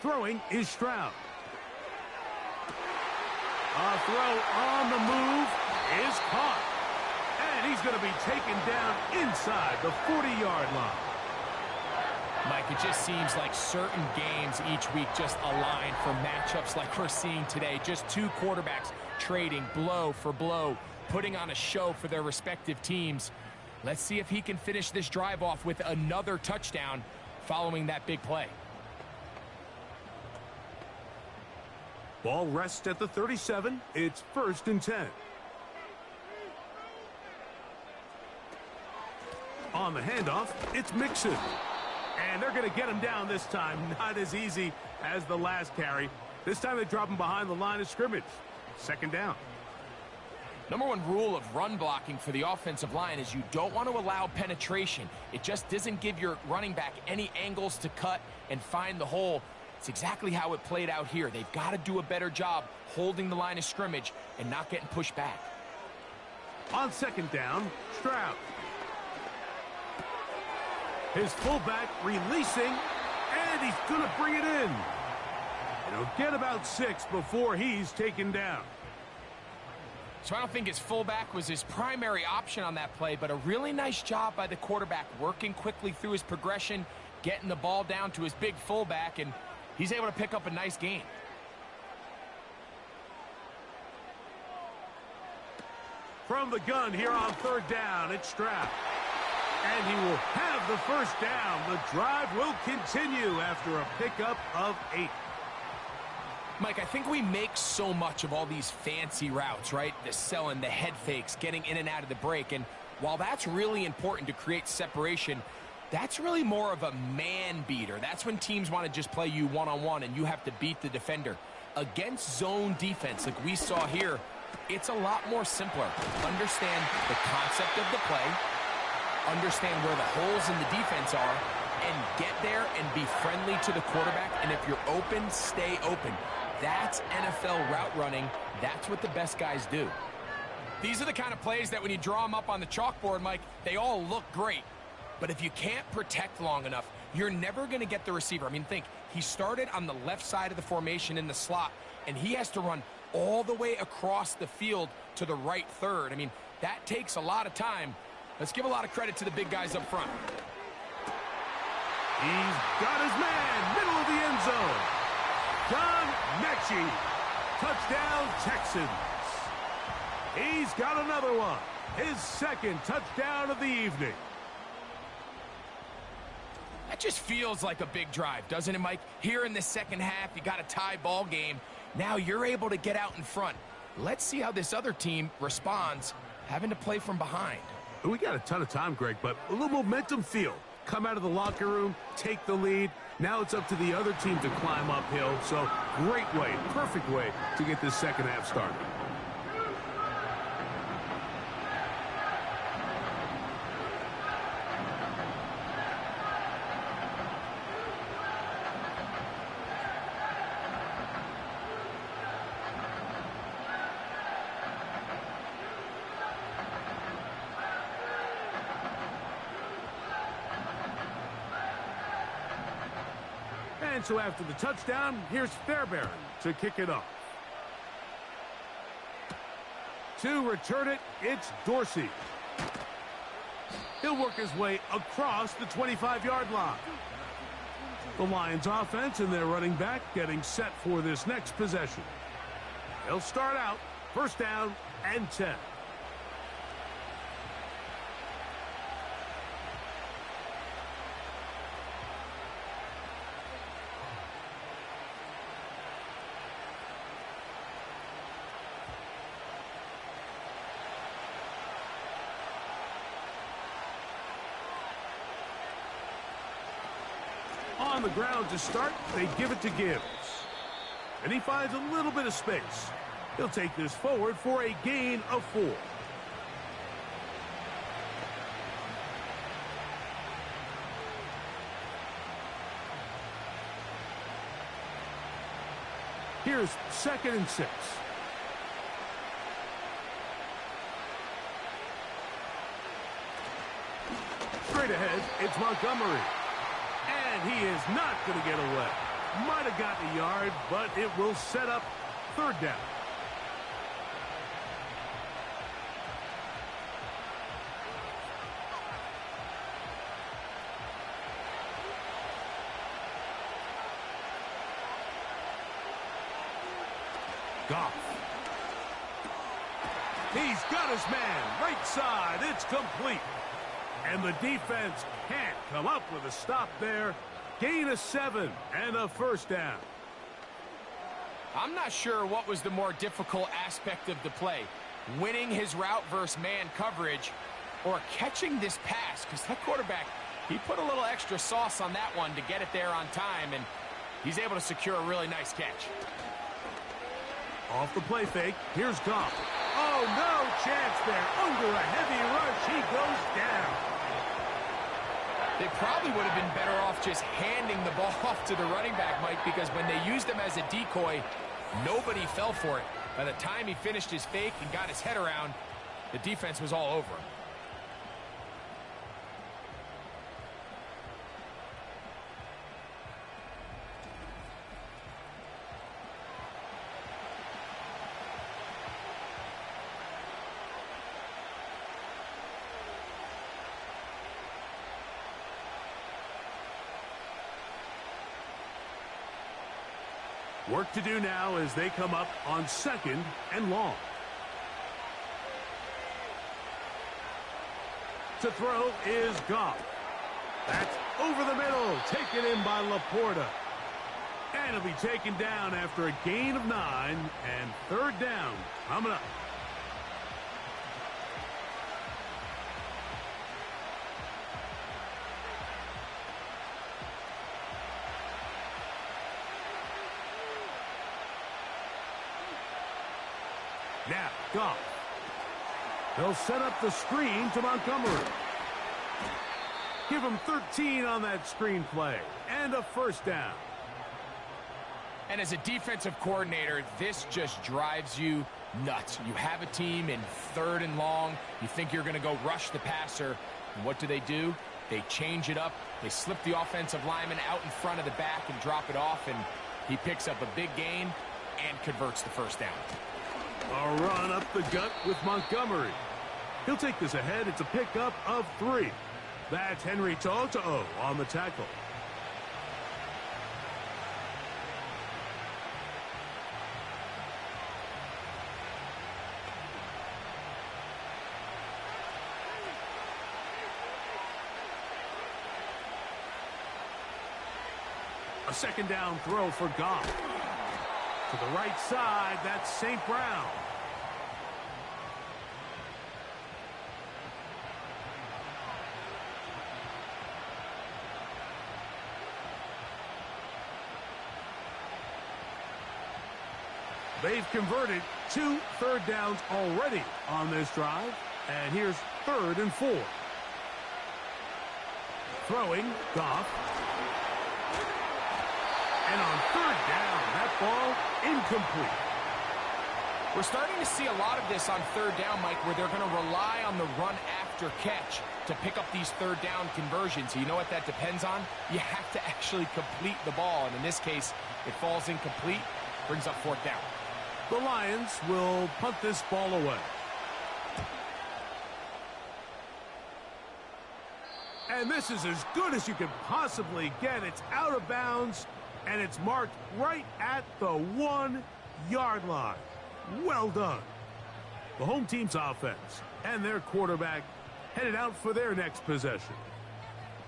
Throwing is Stroud. A throw on the move is caught. And he's going to be taken down inside the 40-yard line. Mike, it just seems like certain games each week just align for matchups like we're seeing today. Just two quarterbacks trading blow for blow, putting on a show for their respective teams. Let's see if he can finish this drive off with another touchdown following that big play. Ball rests at the 37. It's 1st and 10. On the handoff, it's Mixon. And they're going to get him down this time. Not as easy as the last carry. This time they drop him behind the line of scrimmage. 2nd down. Number one rule of run blocking for the offensive line is you don't want to allow penetration. It just doesn't give your running back any angles to cut and find the hole. It's exactly how it played out here. They've got to do a better job holding the line of scrimmage and not getting pushed back. On 2nd down, Stroud. His fullback releasing, and he's going to bring it in. And he'll get about 6 before he's taken down. So I don't think his fullback was his primary option on that play, but a really nice job by the quarterback working quickly through his progression, getting the ball down to his big fullback, and he's able to pick up a nice gain. From the gun here on 3rd down, it's Stroud. And he will have the 1st down. The drive will continue after a pickup of 8. Mike, I think we make so much of all these fancy routes, right? The selling, the head fakes, getting in and out of the break. And while that's really important to create separation, that's really more of a man beater. That's when teams want to just play you one-on-one and you have to beat the defender. Against zone defense like we saw here, it's a lot more simpler. Understand the concept of the play, understand where the holes in the defense are, and get there and be friendly to the quarterback. And if you're open, stay open. That's NFL route running. That's what the best guys do. These are the kind of plays that when you draw them up on the chalkboard, Mike, they all look great. But if you can't protect long enough, you're never going to get the receiver. I mean, think, he started on the left side of the formation in the slot, and he has to run all the way across the field to the right third. I mean, that takes a lot of time. Let's give a lot of credit to the big guys up front. He's got his man, middle of the end zone. John Mechie, touchdown Texans. He's got another one, his 2nd touchdown of the evening. That just feels like a big drive, doesn't it, Mike? Here in the 2nd half, you got a tie ball game. Now you're able to get out in front. Let's see how this other team responds, having to play from behind. We got a ton of time, Greg, but a little momentum feel. Come out of the locker room, take the lead. Now it's up to the other team to climb uphill. So great way, perfect way to get this 2nd half started. And so after the touchdown, here's Fairbairn to kick it off. To return it, it's Dorsey. He'll work his way across the 25-yard line. The Lions offense and their running back getting set for this next possession. They'll start out 1st down and 10. On the ground to start, they give it to Gibbs. And he finds a little bit of space. He'll take this forward for a gain of 4. Here's 2nd and 6. Straight ahead, it's Montgomery. And he is not going to get away. Might have gotten a yard, but it will set up third down. Goff. He's got his man. Right side. It's complete. And the defense can't come up with a stop there. Gain of 7 and a first down. I'm not sure what was the more difficult aspect of the play. Winning his route versus man coverage or catching this pass. Because that quarterback, he put a little extra sauce on that one to get it there on time. And he's able to secure a really nice catch. Off the play fake, here's Goff. Oh, no chance there. Under a heavy rush, he goes down. They probably would have been better off just handing the ball off to the running back, Mike, because when they used him as a decoy, nobody fell for it. By the time he finished his fake and got his head around, the defense was all over him. Work to do now as they come up on 2nd and long. To throw is Goff. That's over the middle, taken in by Laporta. And it'll be taken down after a gain of 9 and third down coming up. Now, Goff. They'll set up the screen to Montgomery. Give him 13 on that screen play. And a first down. And as a defensive coordinator, this just drives you nuts. You have a team in 3rd and long. You think you're going to go rush the passer. And what do? They change it up. They slip the offensive lineman out in front of the back and drop it off. And he picks up a big gain and converts the first down. A run up the gut with Montgomery. He'll take this ahead. It's a pickup of 3. That's Henry Toto on the tackle. A second down throw for Goff. To the right side, that's St. Brown. They've converted 2 third downs already on this drive. And here's 3rd and 4. Throwing, Goff. And on 3rd down, that ball incomplete. We're starting to see a lot of this on 3rd down, Mike, where they're going to rely on the run after catch to pick up these 3rd down conversions. So you know what that depends on? You have to actually complete the ball. And in this case, it falls incomplete, brings up 4th down. The Lions will punt this ball away. And this is as good as you can possibly get. It's out of bounds, and it's marked right at the 1-yard line. Well done. The home team's offense and their quarterback headed out for their next possession.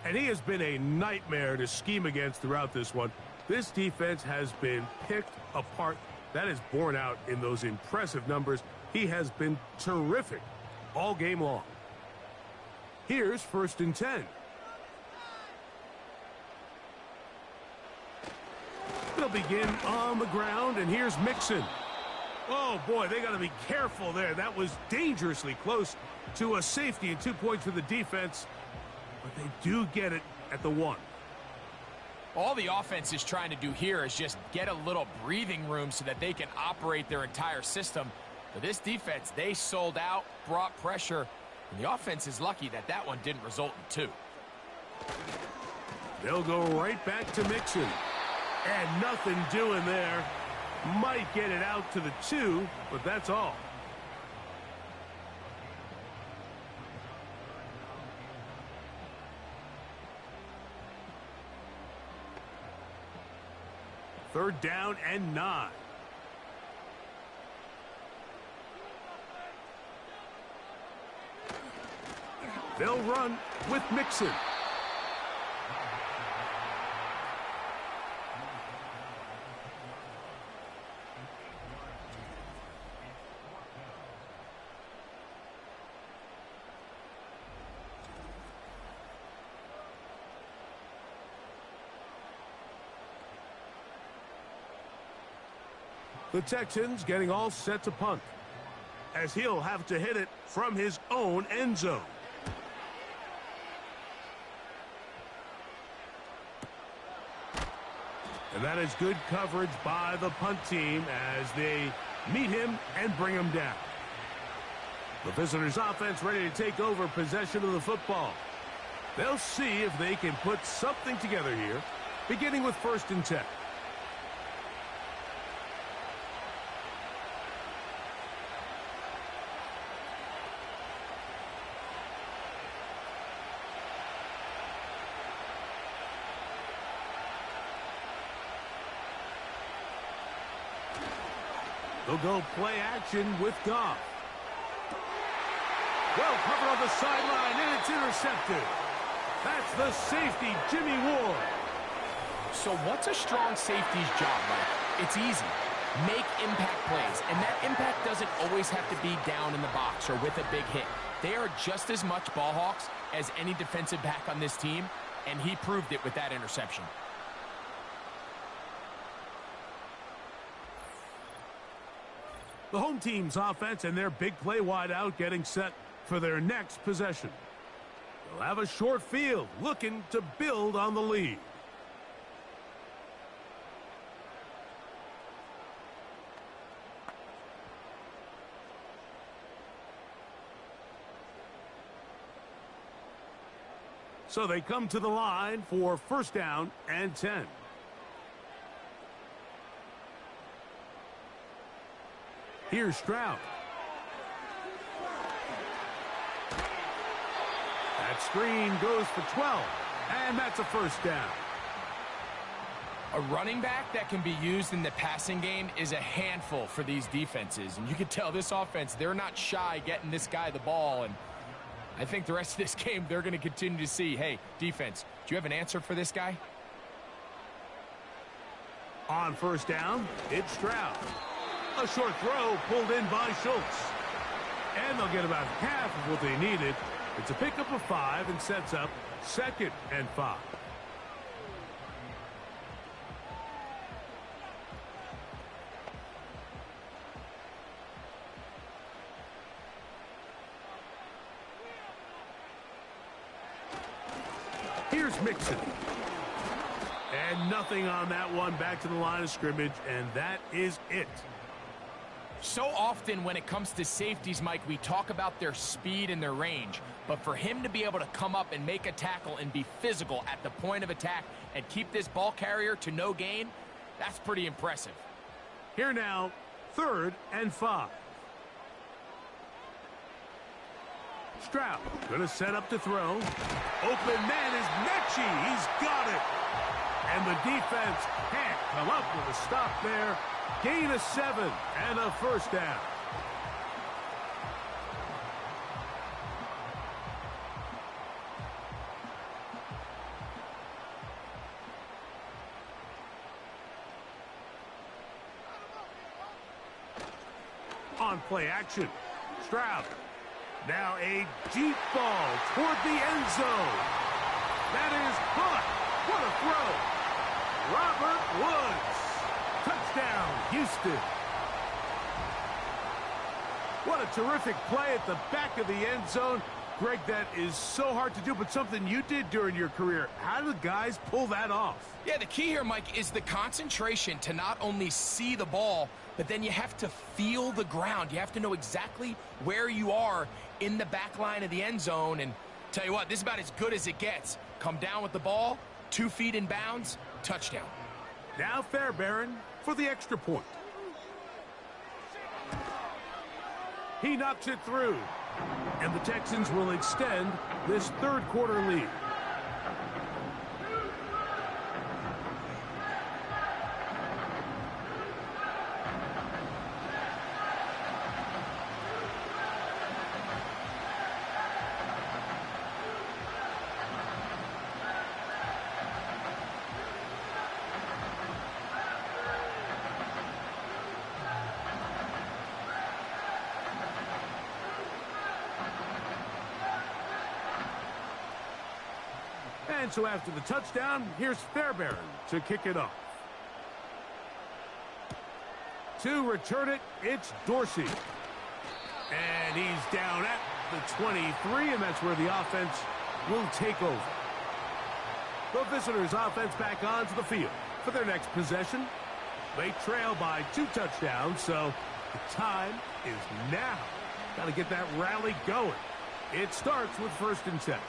And he has been a nightmare to scheme against throughout this one. This defense has been picked apart. That is borne out in those impressive numbers. He has been terrific all game long. Here's 1st and 10. They'll begin on the ground, and here's Mixon. Oh, boy, they got to be careful there. That was dangerously close to a safety and 2 points for the defense. But they do get it at the 1. All the offense is trying to do here is just get a little breathing room so that they can operate their entire system. But this defense, they sold out, brought pressure, and the offense is lucky that that one didn't result in 2. They'll go right back to Mixon. And nothing doing there. Might get it out to the 2, but that's all. Third down and 9. They'll run with Mixon. The Texans getting all set to punt, as he'll have to hit it from his own end zone. And that is good coverage by the punt team as they meet him and bring him down. The visitors' offense ready to take over possession of the football. They'll see if they can put something together here, beginning with 1st and 10. They'll go play action with Goff. Well covered on the sideline, and it's intercepted. That's the safety, Jimmy Ward. So what's a strong safety's job, Mike? It's easy. Make impact plays, and that impact doesn't always have to be down in the box or with a big hit. They are just as much ball hawks as any defensive back on this team, and he proved it with that interception. The home team's offense and their big play wideout getting set for their next possession. They'll have a short field, looking to build on the lead. So they come to the line for 1st down and 10. Here's Stroud. That screen goes for 12, and that's a 1st down. A running back that can be used in the passing game is a handful for these defenses. And you can tell this offense, they're not shy getting this guy the ball. And I think the rest of this game, they're going to continue to see, hey, defense, do you have an answer for this guy? On 1st down, it's Stroud. A short throw pulled in by Schultz. And they'll get about half of what they needed. It's a pickup of 5 and sets up 2nd and 5. Here's Mixon. And nothing on that one, back to the line of scrimmage, and that is it. So often when it comes to safeties, Mike, we talk about their speed and their range. But for him to be able to come up and make a tackle and be physical at the point of attack and keep this ball carrier to no gain, that's pretty impressive. Here now, 3rd and 5. Stroud going to set up to throw. Open man is Mechie. He's got it. And the defense can't come up with a stop there. Gain of 7 and a 1st down. On play action, Stroud. Now a deep ball toward the end zone. That is caught. What a throw. Robert Woods. Touchdown, Houston. What a terrific play at the back of the end zone. Greg, that is so hard to do, but something you did during your career. How do the guys pull that off? Yeah, the key here, Mike, is the concentration to not only see the ball, but then you have to feel the ground. You have to know exactly where you are in the back line of the end zone. And tell you what, this is about as good as it gets. come down with the ball, 2 feet in bounds, touchdown. Now Fairbairn for the extra point. He knocks it through, and the Texans will extend this third quarter lead. And so after the touchdown, here's Fairbairn to kick it off. To return it, it's Dorsey. And he's down at the 23, and that's where the offense will take over. The visitors' offense back onto the field for their next possession. They trail by 2 touchdowns, so the time is now. Got to get that rally going. It starts with 1st and 10.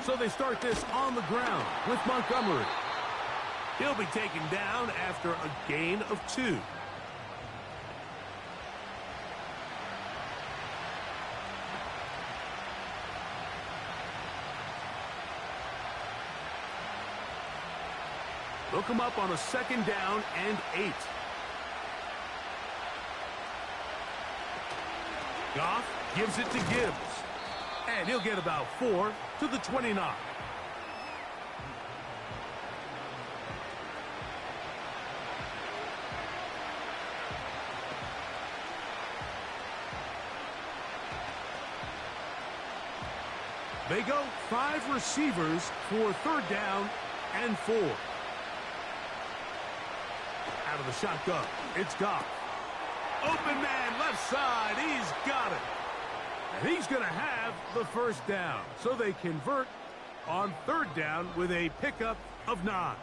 So they start this on the ground with Montgomery. He'll be taken down after a gain of 2. They'll come up on a 2nd down and 8. Goff gives it to Gibbs. And he'll get about 4 to the 29. They go 5 receivers for 3rd down and 4. Out of the shotgun, it's Goff. Open man, left side, he's got it. And he's going to have the 1st down. So they convert on 3rd down with a pickup of 9.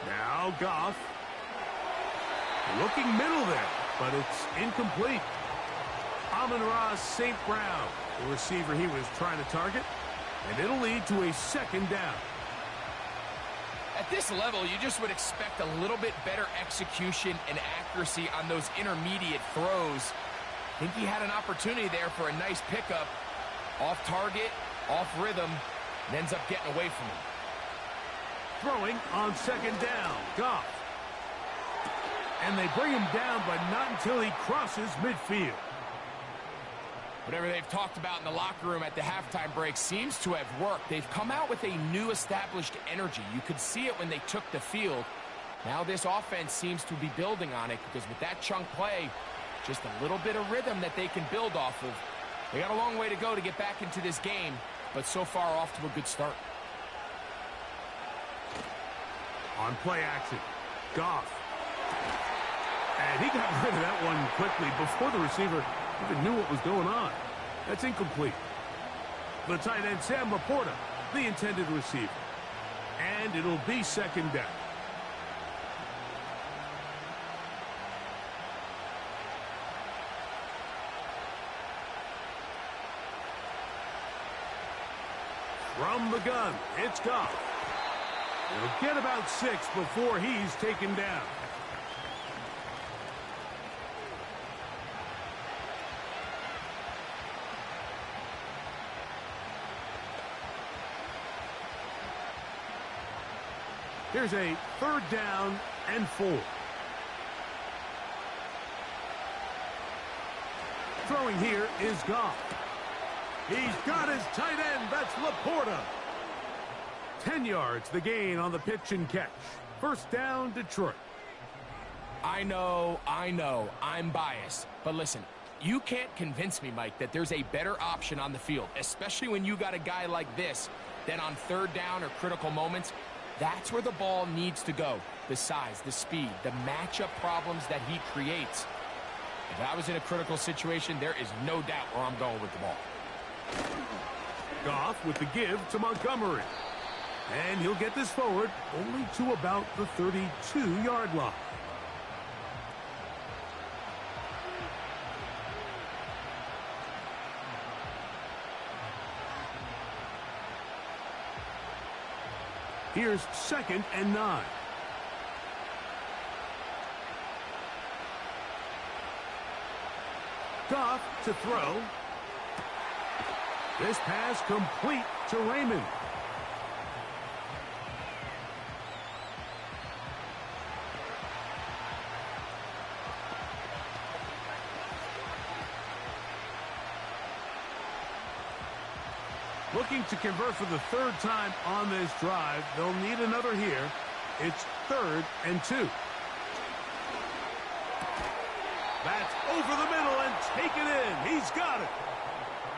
Now Goff. Looking middle there, but it's incomplete. Amon-Ra St. Brown, the receiver he was trying to target, and it'll lead to a 2nd down. At this level, you just would expect a little bit better execution and accuracy on those intermediate throws. I think he had an opportunity there for a nice pickup. Off target, off rhythm, and ends up getting away from him. Throwing on 2nd down, Goff. And they bring him down, but not until he crosses midfield. Whatever they've talked about in the locker room at the halftime break seems to have worked. They've come out with a new established energy. You could see it when they took the field. Now this offense seems to be building on it because with that chunk play, just a little bit of rhythm that they can build off of. They got a long way to go to get back into this game, but so far off to a good start. On play action, Goff. And he got rid of that one quickly before the receiver even knew what was going on. That's incomplete. The tight end, Sam Laporta, the intended receiver. And it'll be 2nd down. From the gun, it's Goff. He'll get about 6 before he's taken down. Here's a 3rd down and 4. Throwing here is Goff. He's got his tight end. That's Laporta. 10 yards, the gain on the pitch and catch. 1st down, Detroit. I know, I'm biased. But listen, You can't convince me, Mike, that there's a better option on the field, especially when you got a guy like this, than on third down or critical moments. That's where the ball needs to go. The size, the speed, the matchup problems that he creates. If I was in a critical situation, there is no doubt where I'm going with the ball. Goff with the give to Montgomery. And he'll get this forward only to about the 32-yard line. Here's 2nd and 9. Goff to throw. This pass complete to Raymond. Looking to convert for the 3rd time on this drive. They'll need another here. It's 3rd and 2. That's over the middle and taken in. He's got it.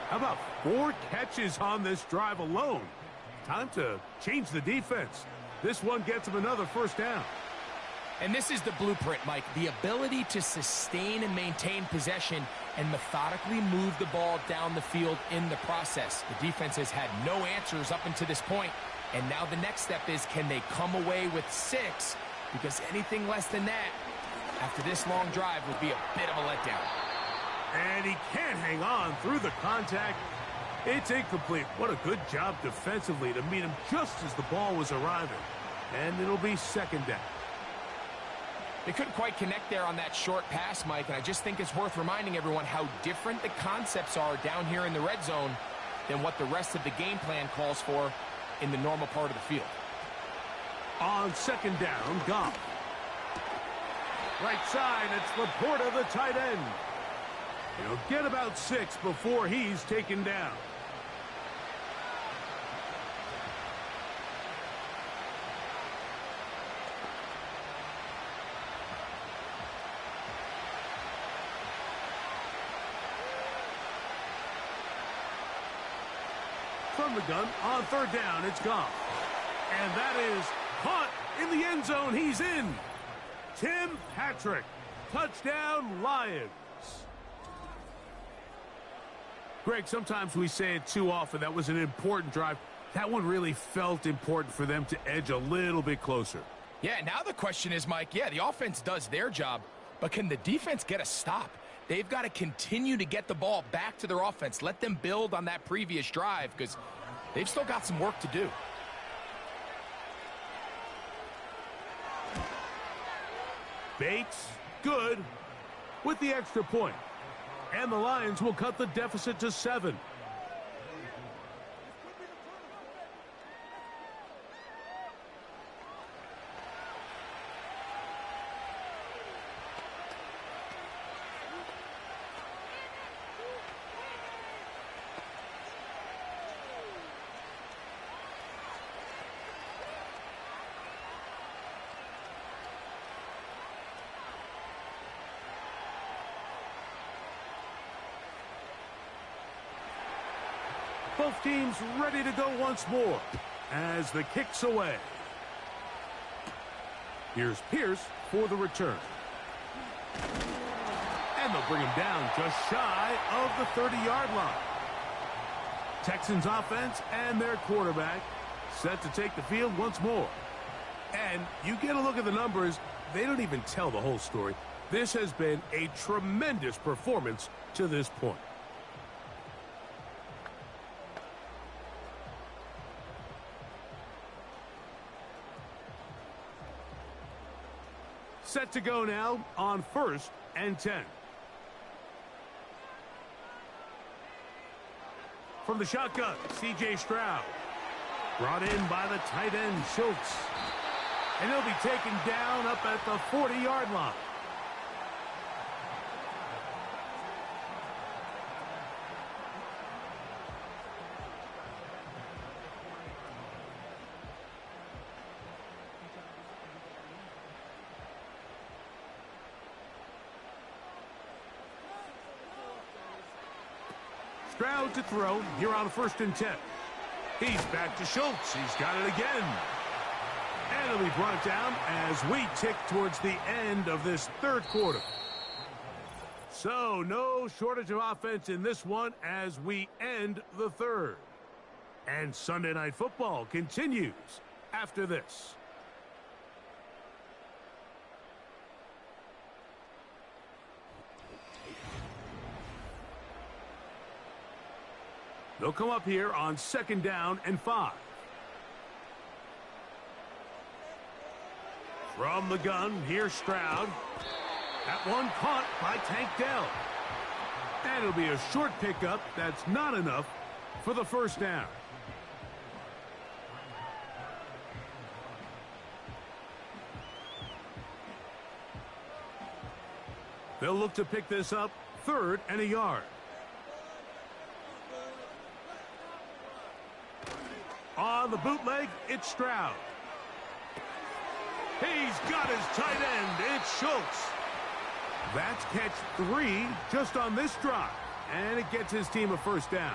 How about 4 catches on this drive alone? Time to change the defense. This one gets him another 1st down. And this is the blueprint, Mike. The ability to sustain and maintain possession and methodically move the ball down the field in the process. The defense has had no answers up until this point, and now the next step is, can they come away with 6? Because anything less than that, after this long drive, would be a bit of a letdown. And he can't hang on through the contact. It's incomplete. What a good job defensively to meet him just as the ball was arriving. And it'll be 2nd down. They couldn't quite connect there on that short pass, Mike, and I just think it's worth reminding everyone how different the concepts are down here in the red zone than what the rest of the game plan calls for in the normal part of the field. On 2nd down, Goff. Right side, it's Laporta, the tight end. He'll get about 6 before he's taken down. From the gun, on 3rd down, it's Goff. And that is caught in the end zone. He's in. Tim Patrick. Touchdown, Lions. Greg, sometimes we say it too often. That was an important drive. That one really felt important for them to edge a little bit closer. Yeah, now the question is, Mike, yeah, the offense does their job, but can the defense get a stop? They've got to continue to get the ball back to their offense. Let them build on that previous drive because they've still got some work to do. Bates, good, with the extra point. And the Lions will cut the deficit to 7. Both teams ready to go once more as the kick's away. Here's Pierce for the return. And they'll bring him down just shy of the 30-yard line. Texans offense and their quarterback set to take the field once more. And you get a look at the numbers, they don't even tell the whole story. This has been a tremendous performance to this point. Set to go now on 1st and 10. From the shotgun, C.J. Stroud. Brought in by the tight end, Schultz. And he'll be taken down up at the 40-yard line. Stroud to throw here on 1st and 10. He's back to Schultz. He's got it again. And it'll be brought down as we tick towards the end of this 3rd quarter. So no shortage of offense in this one as we end the 3rd. And Sunday Night Football continues after this. They'll come up here on 2nd down and 5. From the gun, here's Stroud. That one caught by Tank Dell. And it'll be a short pickup. That's not enough for the 1st down. They'll look to pick this up 3rd and a yard. On the bootleg, it's Stroud. He's got his tight end. It's Schultz. That's catch 3 just on this drive. And it gets his team a 1st down.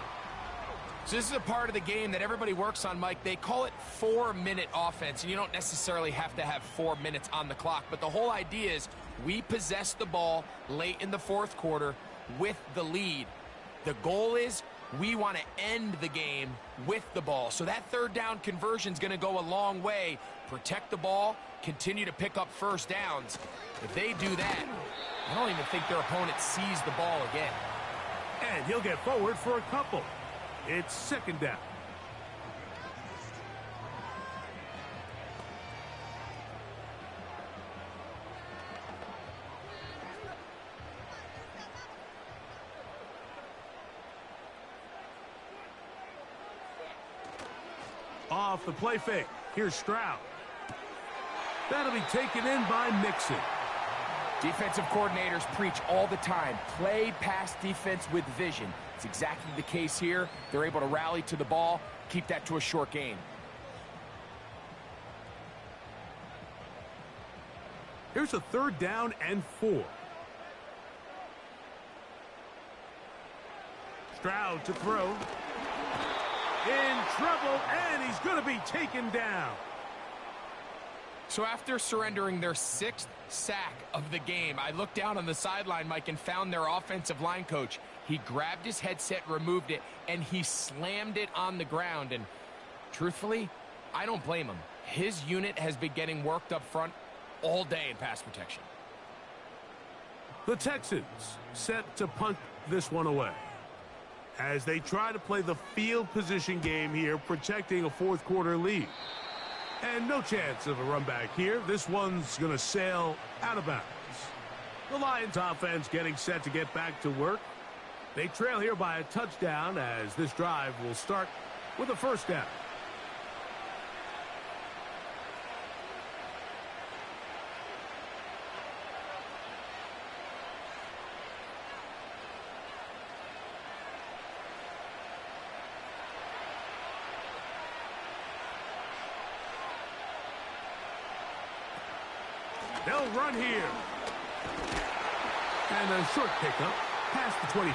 So this is a part of the game that everybody works on, Mike. They call it 4-minute offense, and you don't necessarily have to have 4 minutes on the clock. But the whole idea is we possess the ball late in the 4th quarter with the lead. The goal is we want to end the game with the ball. So that 3rd down conversion is going to go a long way. Protect the ball, continue to pick up 1st downs. If they do that, I don't even think their opponent sees the ball again. And he'll get forward for a couple. It's 2nd down. Off the play fake. Here's Stroud. That'll be taken in by Mixon. Defensive coordinators preach all the time, play pass defense with vision. It's exactly the case here. They're able to rally to the ball, keep that to a short gain. Here's a 3rd down and 4. Stroud to throw. In trouble, and he's going to be taken down. So after surrendering their 6th sack of the game, I looked down on the sideline, Mike, and found their offensive line coach. He grabbed his headset, removed it, and he slammed it on the ground. And truthfully, I don't blame him. His unit has been getting worked up front all day in pass protection. The Texans set to punt this one away as they try to play the field position game here, protecting a 4th quarter lead. And no chance of a run back here. This one's going to sail out of bounds. The Lions offense getting set to get back to work. They trail here by a touchdown as this drive will start with a 1st down. They'll run here. And a short pickup past the 25.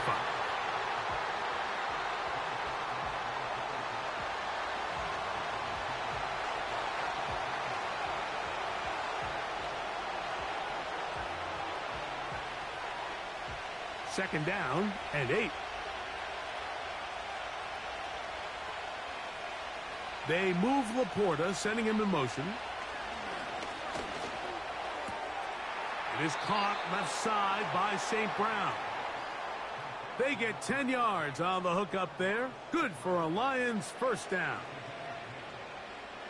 Second down and 8. They move Laporta, sending him in motion. It is caught left side by St. Brown. They get 10 yards on the hook up there. Good for a Lions 1st down.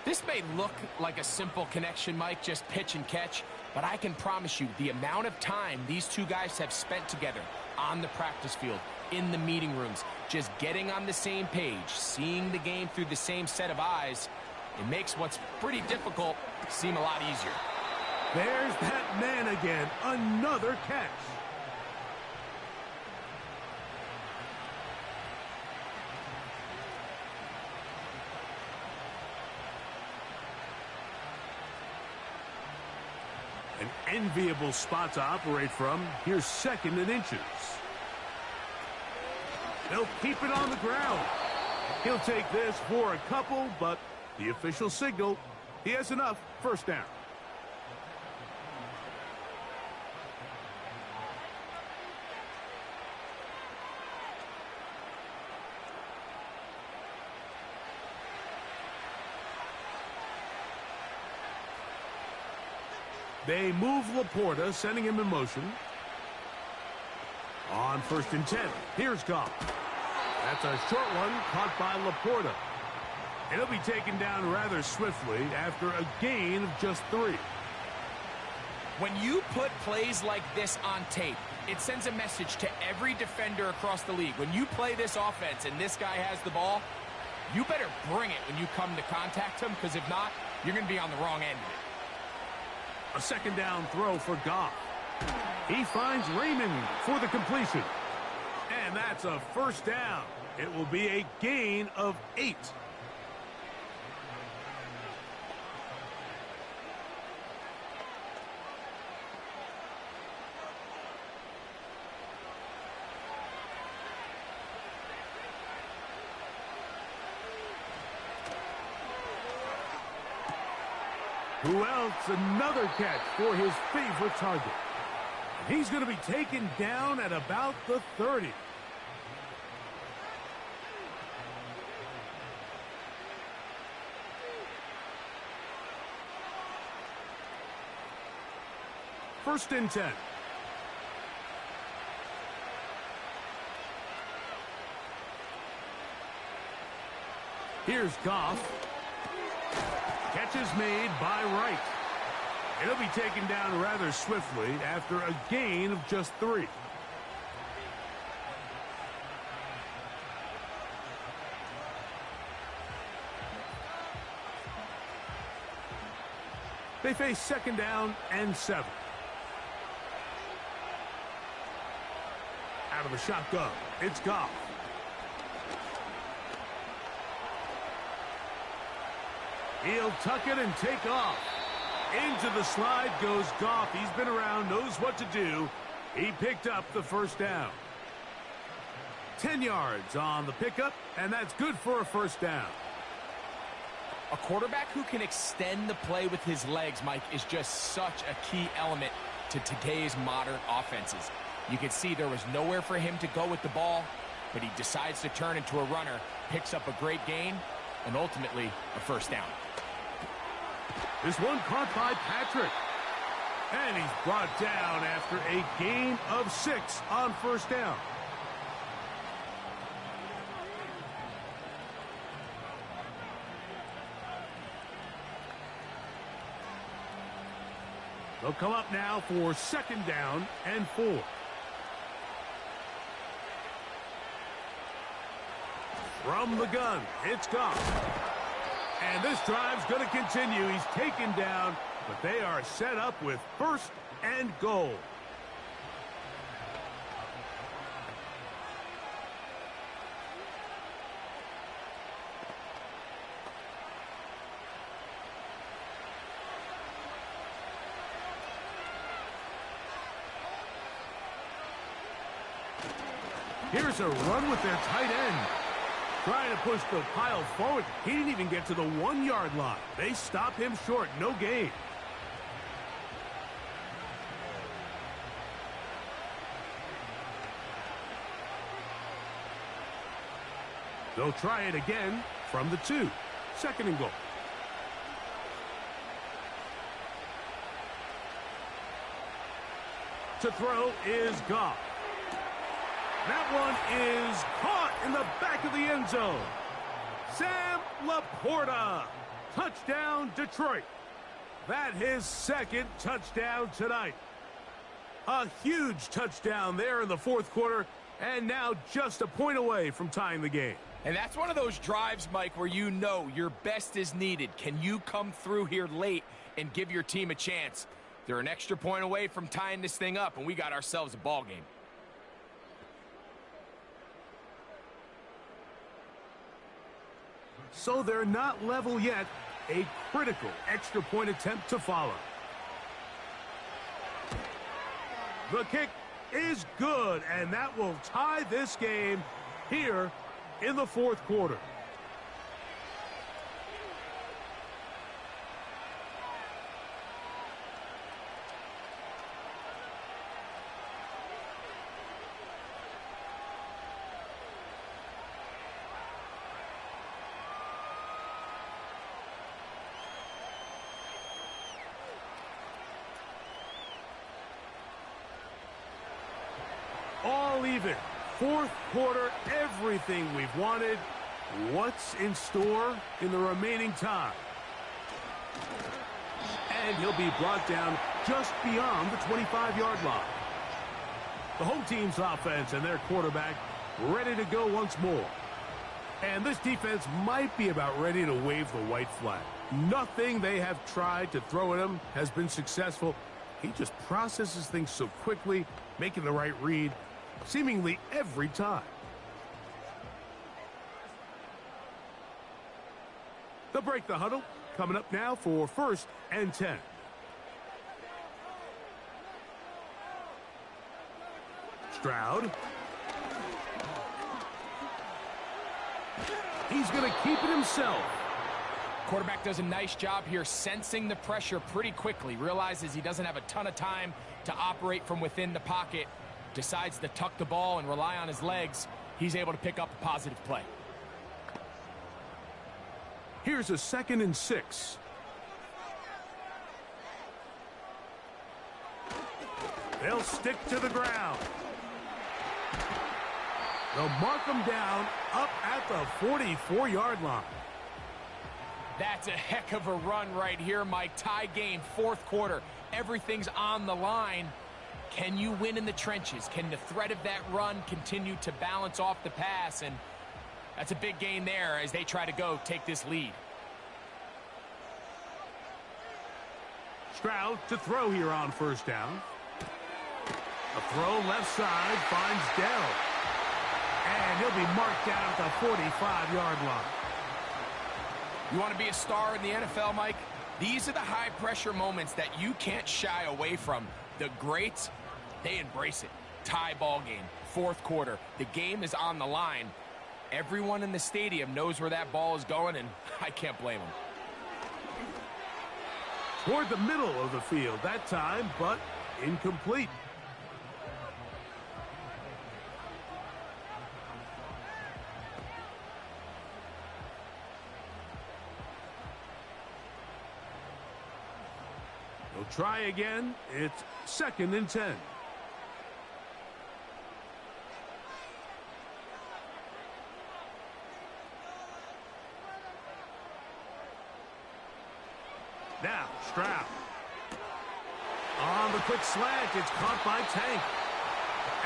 This may look like a simple connection, Mike, just pitch and catch, but I can promise you the amount of time these two guys have spent together on the practice field, in the meeting rooms, just getting on the same page, seeing the game through the same set of eyes, it makes what's pretty difficult seem a lot easier. There's that man again. Another catch. An enviable spot to operate from. Here's 2nd and inches. They'll keep it on the ground. He'll take this for a couple, but the official signal, he has enough. First down. They move Laporta, sending him in motion. On 1st and 10, here's Goff. That's a short one caught by Laporta. And he'll be taken down rather swiftly after a gain of just 3. When you put plays like this on tape, it sends a message to every defender across the league. When you play this offense and this guy has the ball, you better bring it when you come to contact him, because if not, you're going to be on the wrong end of it. A 2nd down throw for Goff. He finds Raymond for the completion. And that's a 1st down. It will be a gain of 8. Who else? Another catch for his favorite target. He's going to be taken down at about the 30. First and 10. Here's Goff. Catch is made by Wright. It'll be taken down rather swiftly after a gain of just 3. They face 2nd down and 7. Out of the shotgun, it's Goff. He'll tuck it and take off. Into the slide goes Goff. He's been around, knows what to do. He picked up the 1st down. 10 yards on the pickup, and that's good for a 1st down. A quarterback who can extend the play with his legs, Mike, is just such a key element to today's modern offenses. You can see there was nowhere for him to go with the ball, but he decides to turn into a runner, picks up a great gain, and ultimately a 1st down. This one caught by Patrick. And he's brought down after a gain of 6 on 1st down. They'll come up now for 2nd down and 4. From the gun, it's Goff. And this drive's going to continue. He's taken down, but they are set up with 1st and goal. Here's a run with their tight end. Trying to push the pile forward. He didn't even get to the 1-yard line. They stop him short. No gain. They'll try it again from the 2. 2nd and goal. To throw is Goff. That one is caught in the back of the end zone. Sam Laporta. Touchdown, Detroit. That his 2nd touchdown tonight. A huge touchdown there in the 4th quarter, and now just a point away from tying the game. And that's one of those drives, Mike, where you know your best is needed. Can you come through here late and give your team a chance? They're an extra point away from tying this thing up, and we got ourselves a ball game. So they're not level yet. A critical extra point attempt to follow. The kick is good, and that will tie this game here in the fourth quarter. All even. Fourth quarter, everything we've wanted. What's in store in the remaining time? And he'll be brought down just beyond the 25-yard line. The home team's offense and their quarterback ready to go once more. And this defense might be about ready to wave the white flag. Nothing they have tried to throw at him has been successful. He just processes things so quickly, making the right read seemingly every time. They'll break the huddle. Coming up now for 1st and 10. Stroud. He's going to keep it himself. Quarterback does a nice job here sensing the pressure pretty quickly. Realizes he doesn't have a ton of time to operate from within the pocket. Decides to tuck the ball and rely on his legs. He's able to pick up a positive play. Here's a 2nd and 6. They'll stick to the ground. They'll mark him down up at the 44-yard line. That's a heck of a run right here, Mike. Tie game, fourth quarter. Everything's on the line. Can you win in the trenches? Can the threat of that run continue to balance off the pass? And that's a big gain there as they try to go take this lead. Stroud to throw here on 1st down. A throw left side finds Dell. And he'll be marked down at the 45-yard line. You want to be a star in the NFL, Mike? These are the high-pressure moments that you can't shy away from. The greats, they embrace it. Tie ball game, fourth quarter. The game is on the line. Everyone in the stadium knows where that ball is going, and I can't blame them. Toward the middle of the field that time, but incomplete. They'll try again. It's 2nd and 10. Now, Stroud. On the quick slant, it's caught by Tank.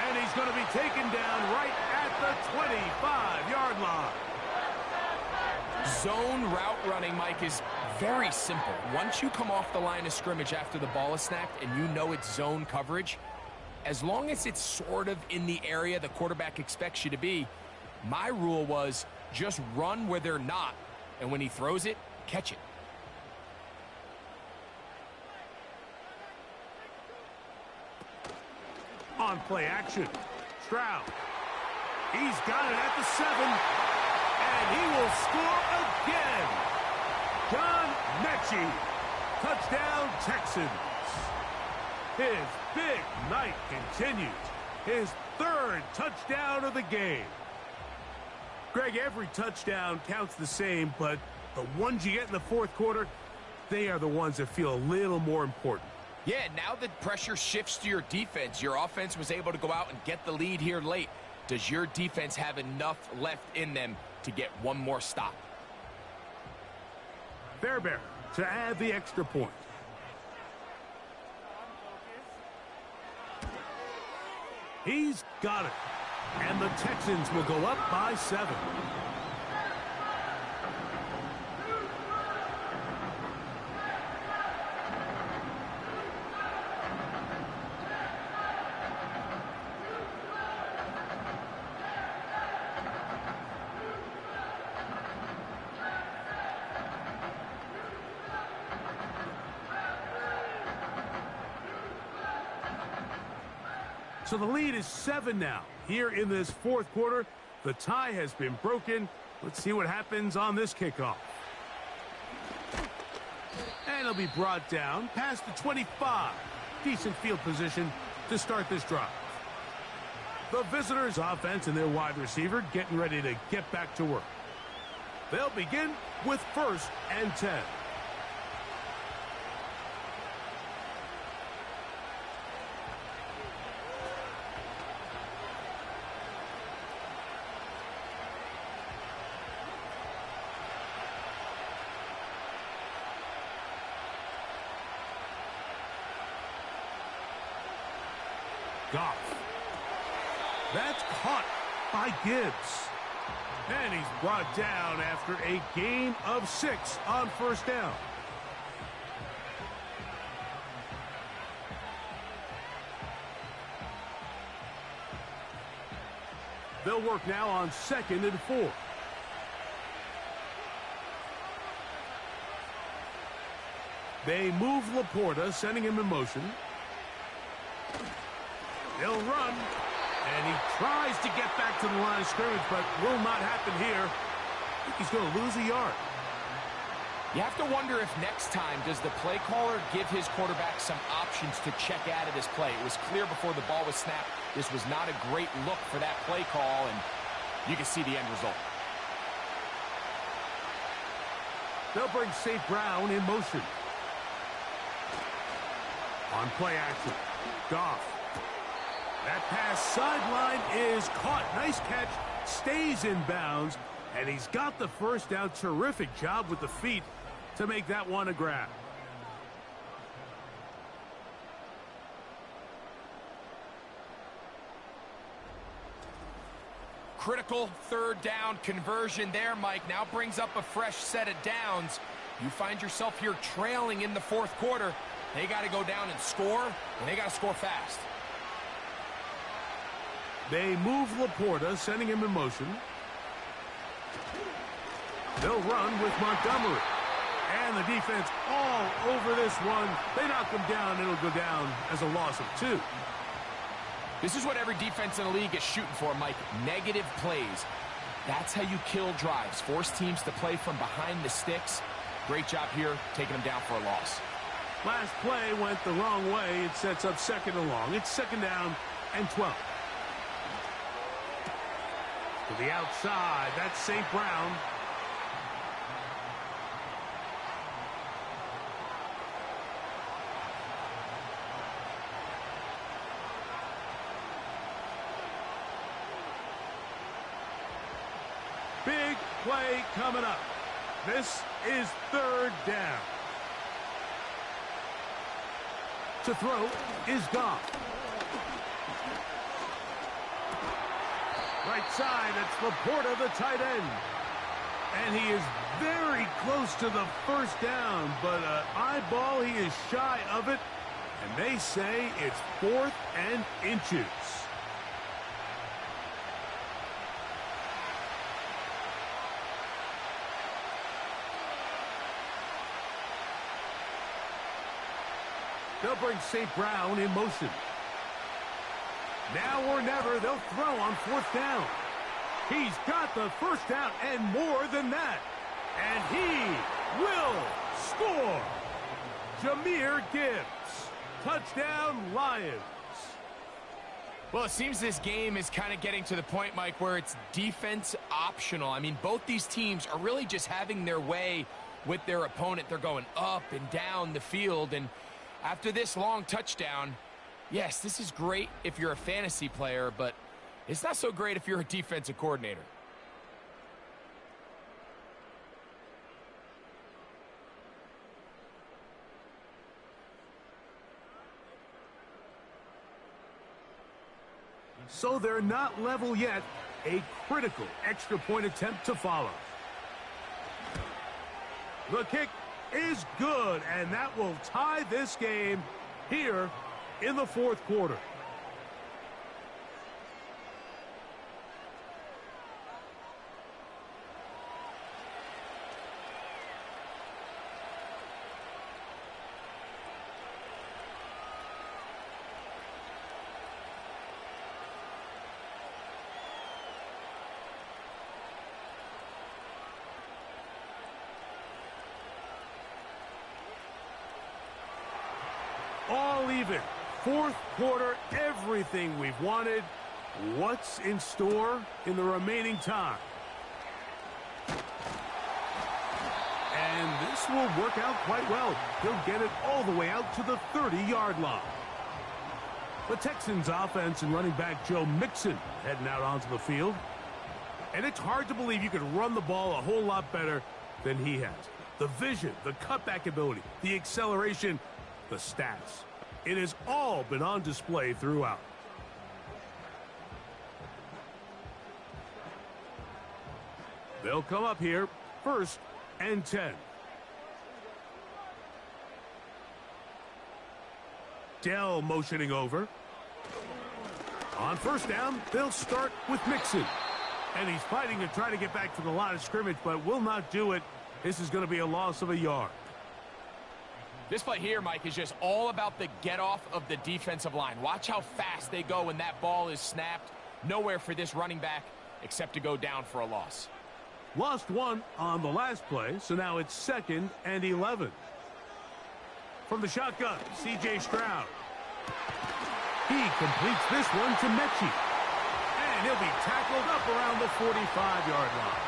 And he's going to be taken down right at the 25-yard line. Zone route running, Mike, is very simple. Once you come off the line of scrimmage after the ball is snapped and you know it's zone coverage, as long as it's sort of in the area the quarterback expects you to be, my rule was just run where they're not, and when he throws it, catch it. On play action, Stroud. He's got it at the 7, and he will score again. John Mechie, touchdown Texans. His big night continues. His 3rd touchdown of the game. Greg, every touchdown counts the same, but the ones you get in the fourth quarter, they are the ones that feel a little more important. Yeah, now the pressure shifts to your defense. Your offense was able to go out and get the lead here late. Does your defense have enough left in them to get one more stop? Fairbairn to add the extra point. He's got it. And the Texans will go up by 7. So the lead is 7 now here in this fourth quarter. The tie has been broken. Let's see what happens on this kickoff. And it'll be brought down past the 25. Decent field position to start this drive. The visitors' offense and their wide receiver getting ready to get back to work. They'll begin with 1st and 10. Goff. That's caught by Gibbs. And he's brought down after a gain of 6 on 1st down. They'll work now on 2nd and 4. They move Laporta, sending him in motion. He'll run, and he tries to get back to the line of scrimmage, but will not happen here. I think he's going to lose a yard. You have to wonder if next time does the play caller give his quarterback some options to check out of this play. It was clear before the ball was snapped this was not a great look for that play call, and you can see the end result. They'll bring St. Brown in motion. On play action, Goff. That pass sideline is caught. Nice catch, stays in bounds, and he's got the 1st down. Terrific job with the feet to make that one a grab. Critical 3rd down conversion there, Mike. Now brings up a fresh set of downs. You find yourself here trailing in the 4th quarter. They got to go down and score, and they got to score fast. They move Laporta, sending him in motion. They'll run with Montgomery. And the defense all over this one. They knock him down. It'll go down as a loss of 2. This is what every defense in the league is shooting for, Mike. Negative plays. That's how you kill drives. Force teams to play from behind the sticks. Great job here, taking them down for a loss. Last play went the wrong way. It sets up 2nd and long. It's 2nd down and 12. To the outside, that's St. Brown. Big play coming up. This is 3rd down. To throw is Goff. Right side, it's Laporta, the tight end. And he is very close to the 1st down, but eyeball, he is shy of it. And they say it's 4th and inches. They'll bring St. Brown in motion. Now or never, they'll throw on 4th down. He's got the 1st down and more than that. And he will score. Jahmyr Gibbs. Touchdown, Lions. Well, it seems this game is kind of getting to the point, Mike, where it's defense optional. I mean, both these teams are really just having their way with their opponent. They're going up and down the field, and after this long touchdown, yes, this is great if you're a fantasy player, but it's not so great if you're a defensive coordinator. So they're not level yet. A critical extra point attempt to follow. The kick is good, and that will tie this game here in the 4th quarter. Fourth quarter, everything we've wanted. What's in store in the remaining time? And this will work out quite well. He'll get it all the way out to the 30-yard line. The Texans offense and running back Joe Mixon heading out onto the field. And it's hard to believe you could run the ball a whole lot better than he has. The vision, the cutback ability, the acceleration, the stats. It has all been on display throughout. They'll come up here, 1st and 10. Dell motioning over. On 1st down, they'll start with Mixon. And he's fighting to try to get back to the line of scrimmage, but will not do it. This is going to be a loss of a yard. This play here, Mike, is just all about the get-off of the defensive line. Watch how fast they go when that ball is snapped. Nowhere for this running back except to go down for a loss. Lost one on the last play, so now it's 2nd and 11. From the shotgun, C.J. Stroud. He completes this one to Mechie. And he'll be tackled up around the 45-yard line.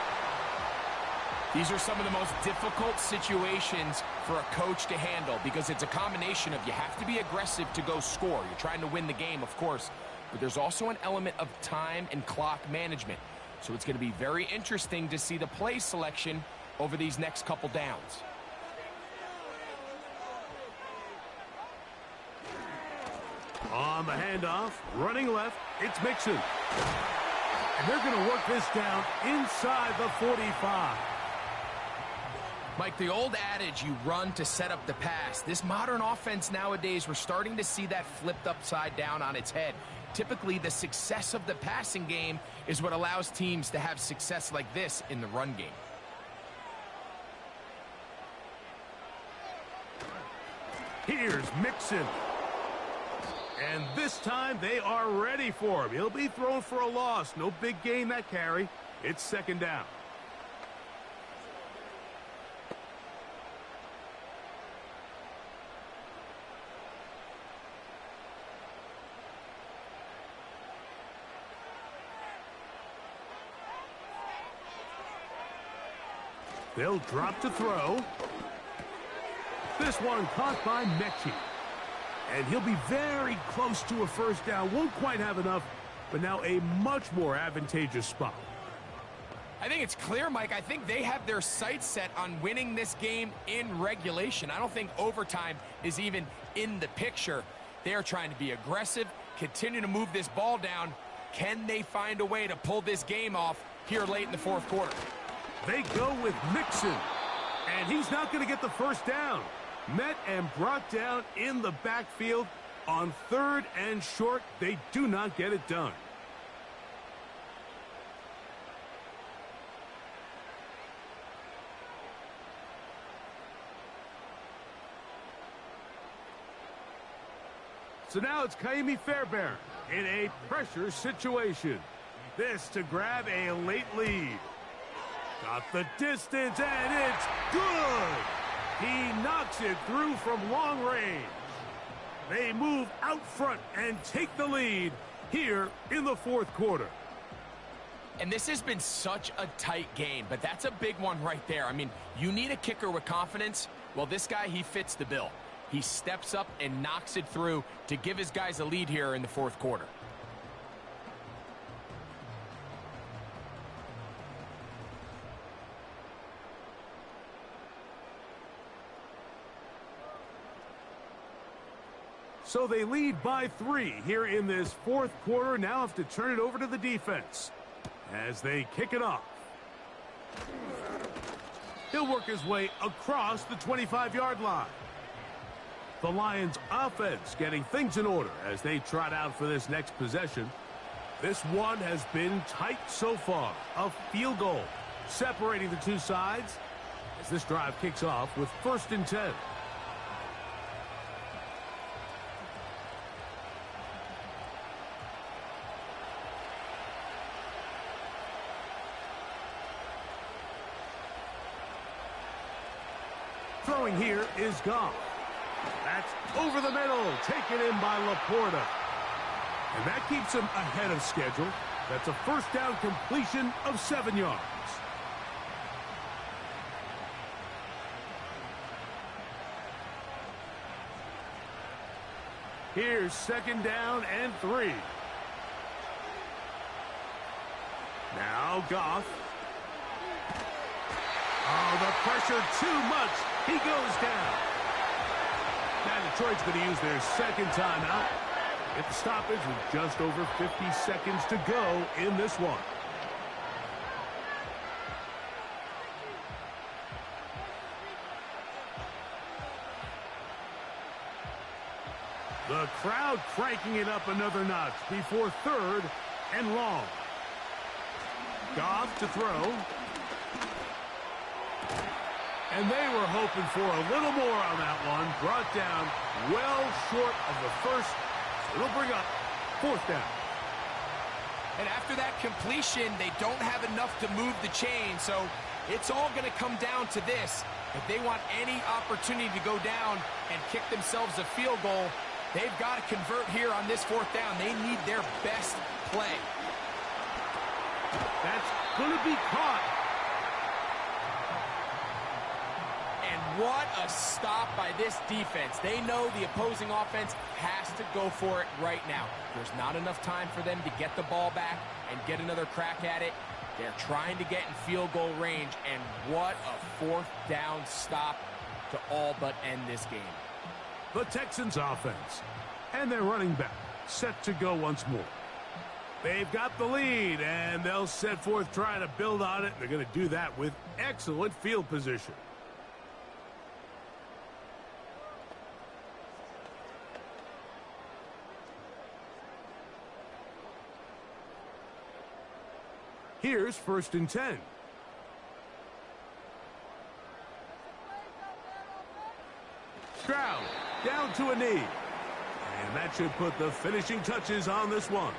These are some of the most difficult situations for a coach to handle because it's a combination of you have to be aggressive to go score. You're trying to win the game, of course, but there's also an element of time and clock management. So it's going to be very interesting to see the play selection over these next couple downs. On the handoff, running left, it's Mixon. And they're going to work this down inside the 45. Mike, the old adage, you run to set up the pass. This modern offense nowadays, we're starting to see that flipped upside down on its head. Typically, the success of the passing game is what allows teams to have success like this in the run game. Here's Mixon. And this time they are ready for him. He'll be thrown for a loss. No big gain that carry. It's 2nd down. They'll drop to throw. This one caught by Mechie. And he'll be very close to a 1st down. Won't quite have enough, but now a much more advantageous spot. I think it's clear, Mike. I think they have their sights set on winning this game in regulation. I don't think overtime is even in the picture. They're trying to be aggressive, continue to move this ball down. Can they find a way to pull this game off here late in the 4th quarter? They go with Mixon, and he's not going to get the 1st down. Met and brought down in the backfield on 3rd and short. They do not get it done. So now it's Kaimi Fairbairn in a pressure situation. This to grab a late lead. Got the distance, and it's good. He knocks it through from long range. They move out front and take the lead here in the 4th quarter. And this has been such a tight game, but that's a big one right there. I mean, you need a kicker with confidence. Well, this guy, he fits the bill. He steps up and knocks it through to give his guys a lead here in the 4th quarter. So they lead by 3 here in this 4th quarter. Now have to turn it over to the defense as they kick it off. He'll work his way across the 25-yard line. The Lions offense getting things in order as they trot out for this next possession. This one has been tight so far. A field goal separating the two sides as this drive kicks off with 1st and 10. Throwing here is Goff. That's over the middle, taken in by Laporta. And that keeps him ahead of schedule. That's a first down completion of 7 yards. Here's 2nd down and 3. Now Goff. Oh, the pressure too much. He goes down. Now Detroit's going to use their 2nd timeout. Get the stoppage with just over 50 seconds to go in this one. The crowd cranking it up another notch before 3rd and long. Goff to throw. And they were hoping for a little more on that one. Brought down well short of the first. So it'll bring up 4th down. And after that completion, they don't have enough to move the chain. So it's all going to come down to this. If they want any opportunity to go down and kick themselves a field goal, they've got to convert here on this 4th down. They need their best play. That's going to be caught. And what a stop by this defense. They know the opposing offense has to go for it right now. There's not enough time for them to get the ball back and get another crack at it. They're trying to get in field goal range, and what a 4th down stop to all but end this game. The Texans offense and their running back set to go once more. They've got the lead, and they'll set forth trying to build on it. They're going to do that with excellent field position. Here's 1st and 10. Stroud down to a knee. And that should put the finishing touches on this one.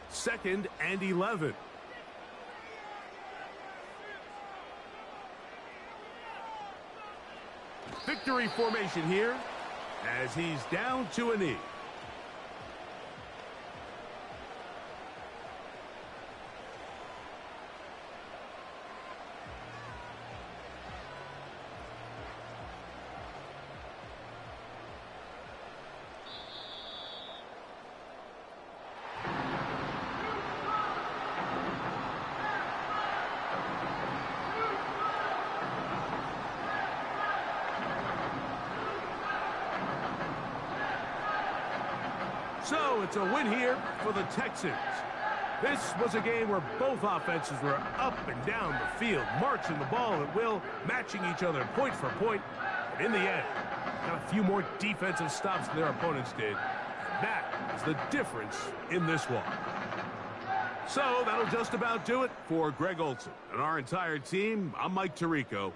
Second and 11. Victory formation here as he's down to a knee. So it's a win here for the Texans. This was a game where both offenses were up and down the field, marching the ball at will, matching each other point for point. And in the end, got a few more defensive stops than their opponents did. That is the difference in this one. So that'll just about do it for Greg Olson and our entire team. I'm Mike Tirico.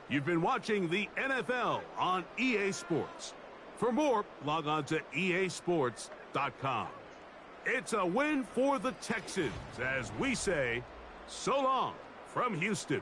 You've been watching the NFL on EA Sports. For more, log on to easports.com. It's a win for the Texans as we say, so long from Houston.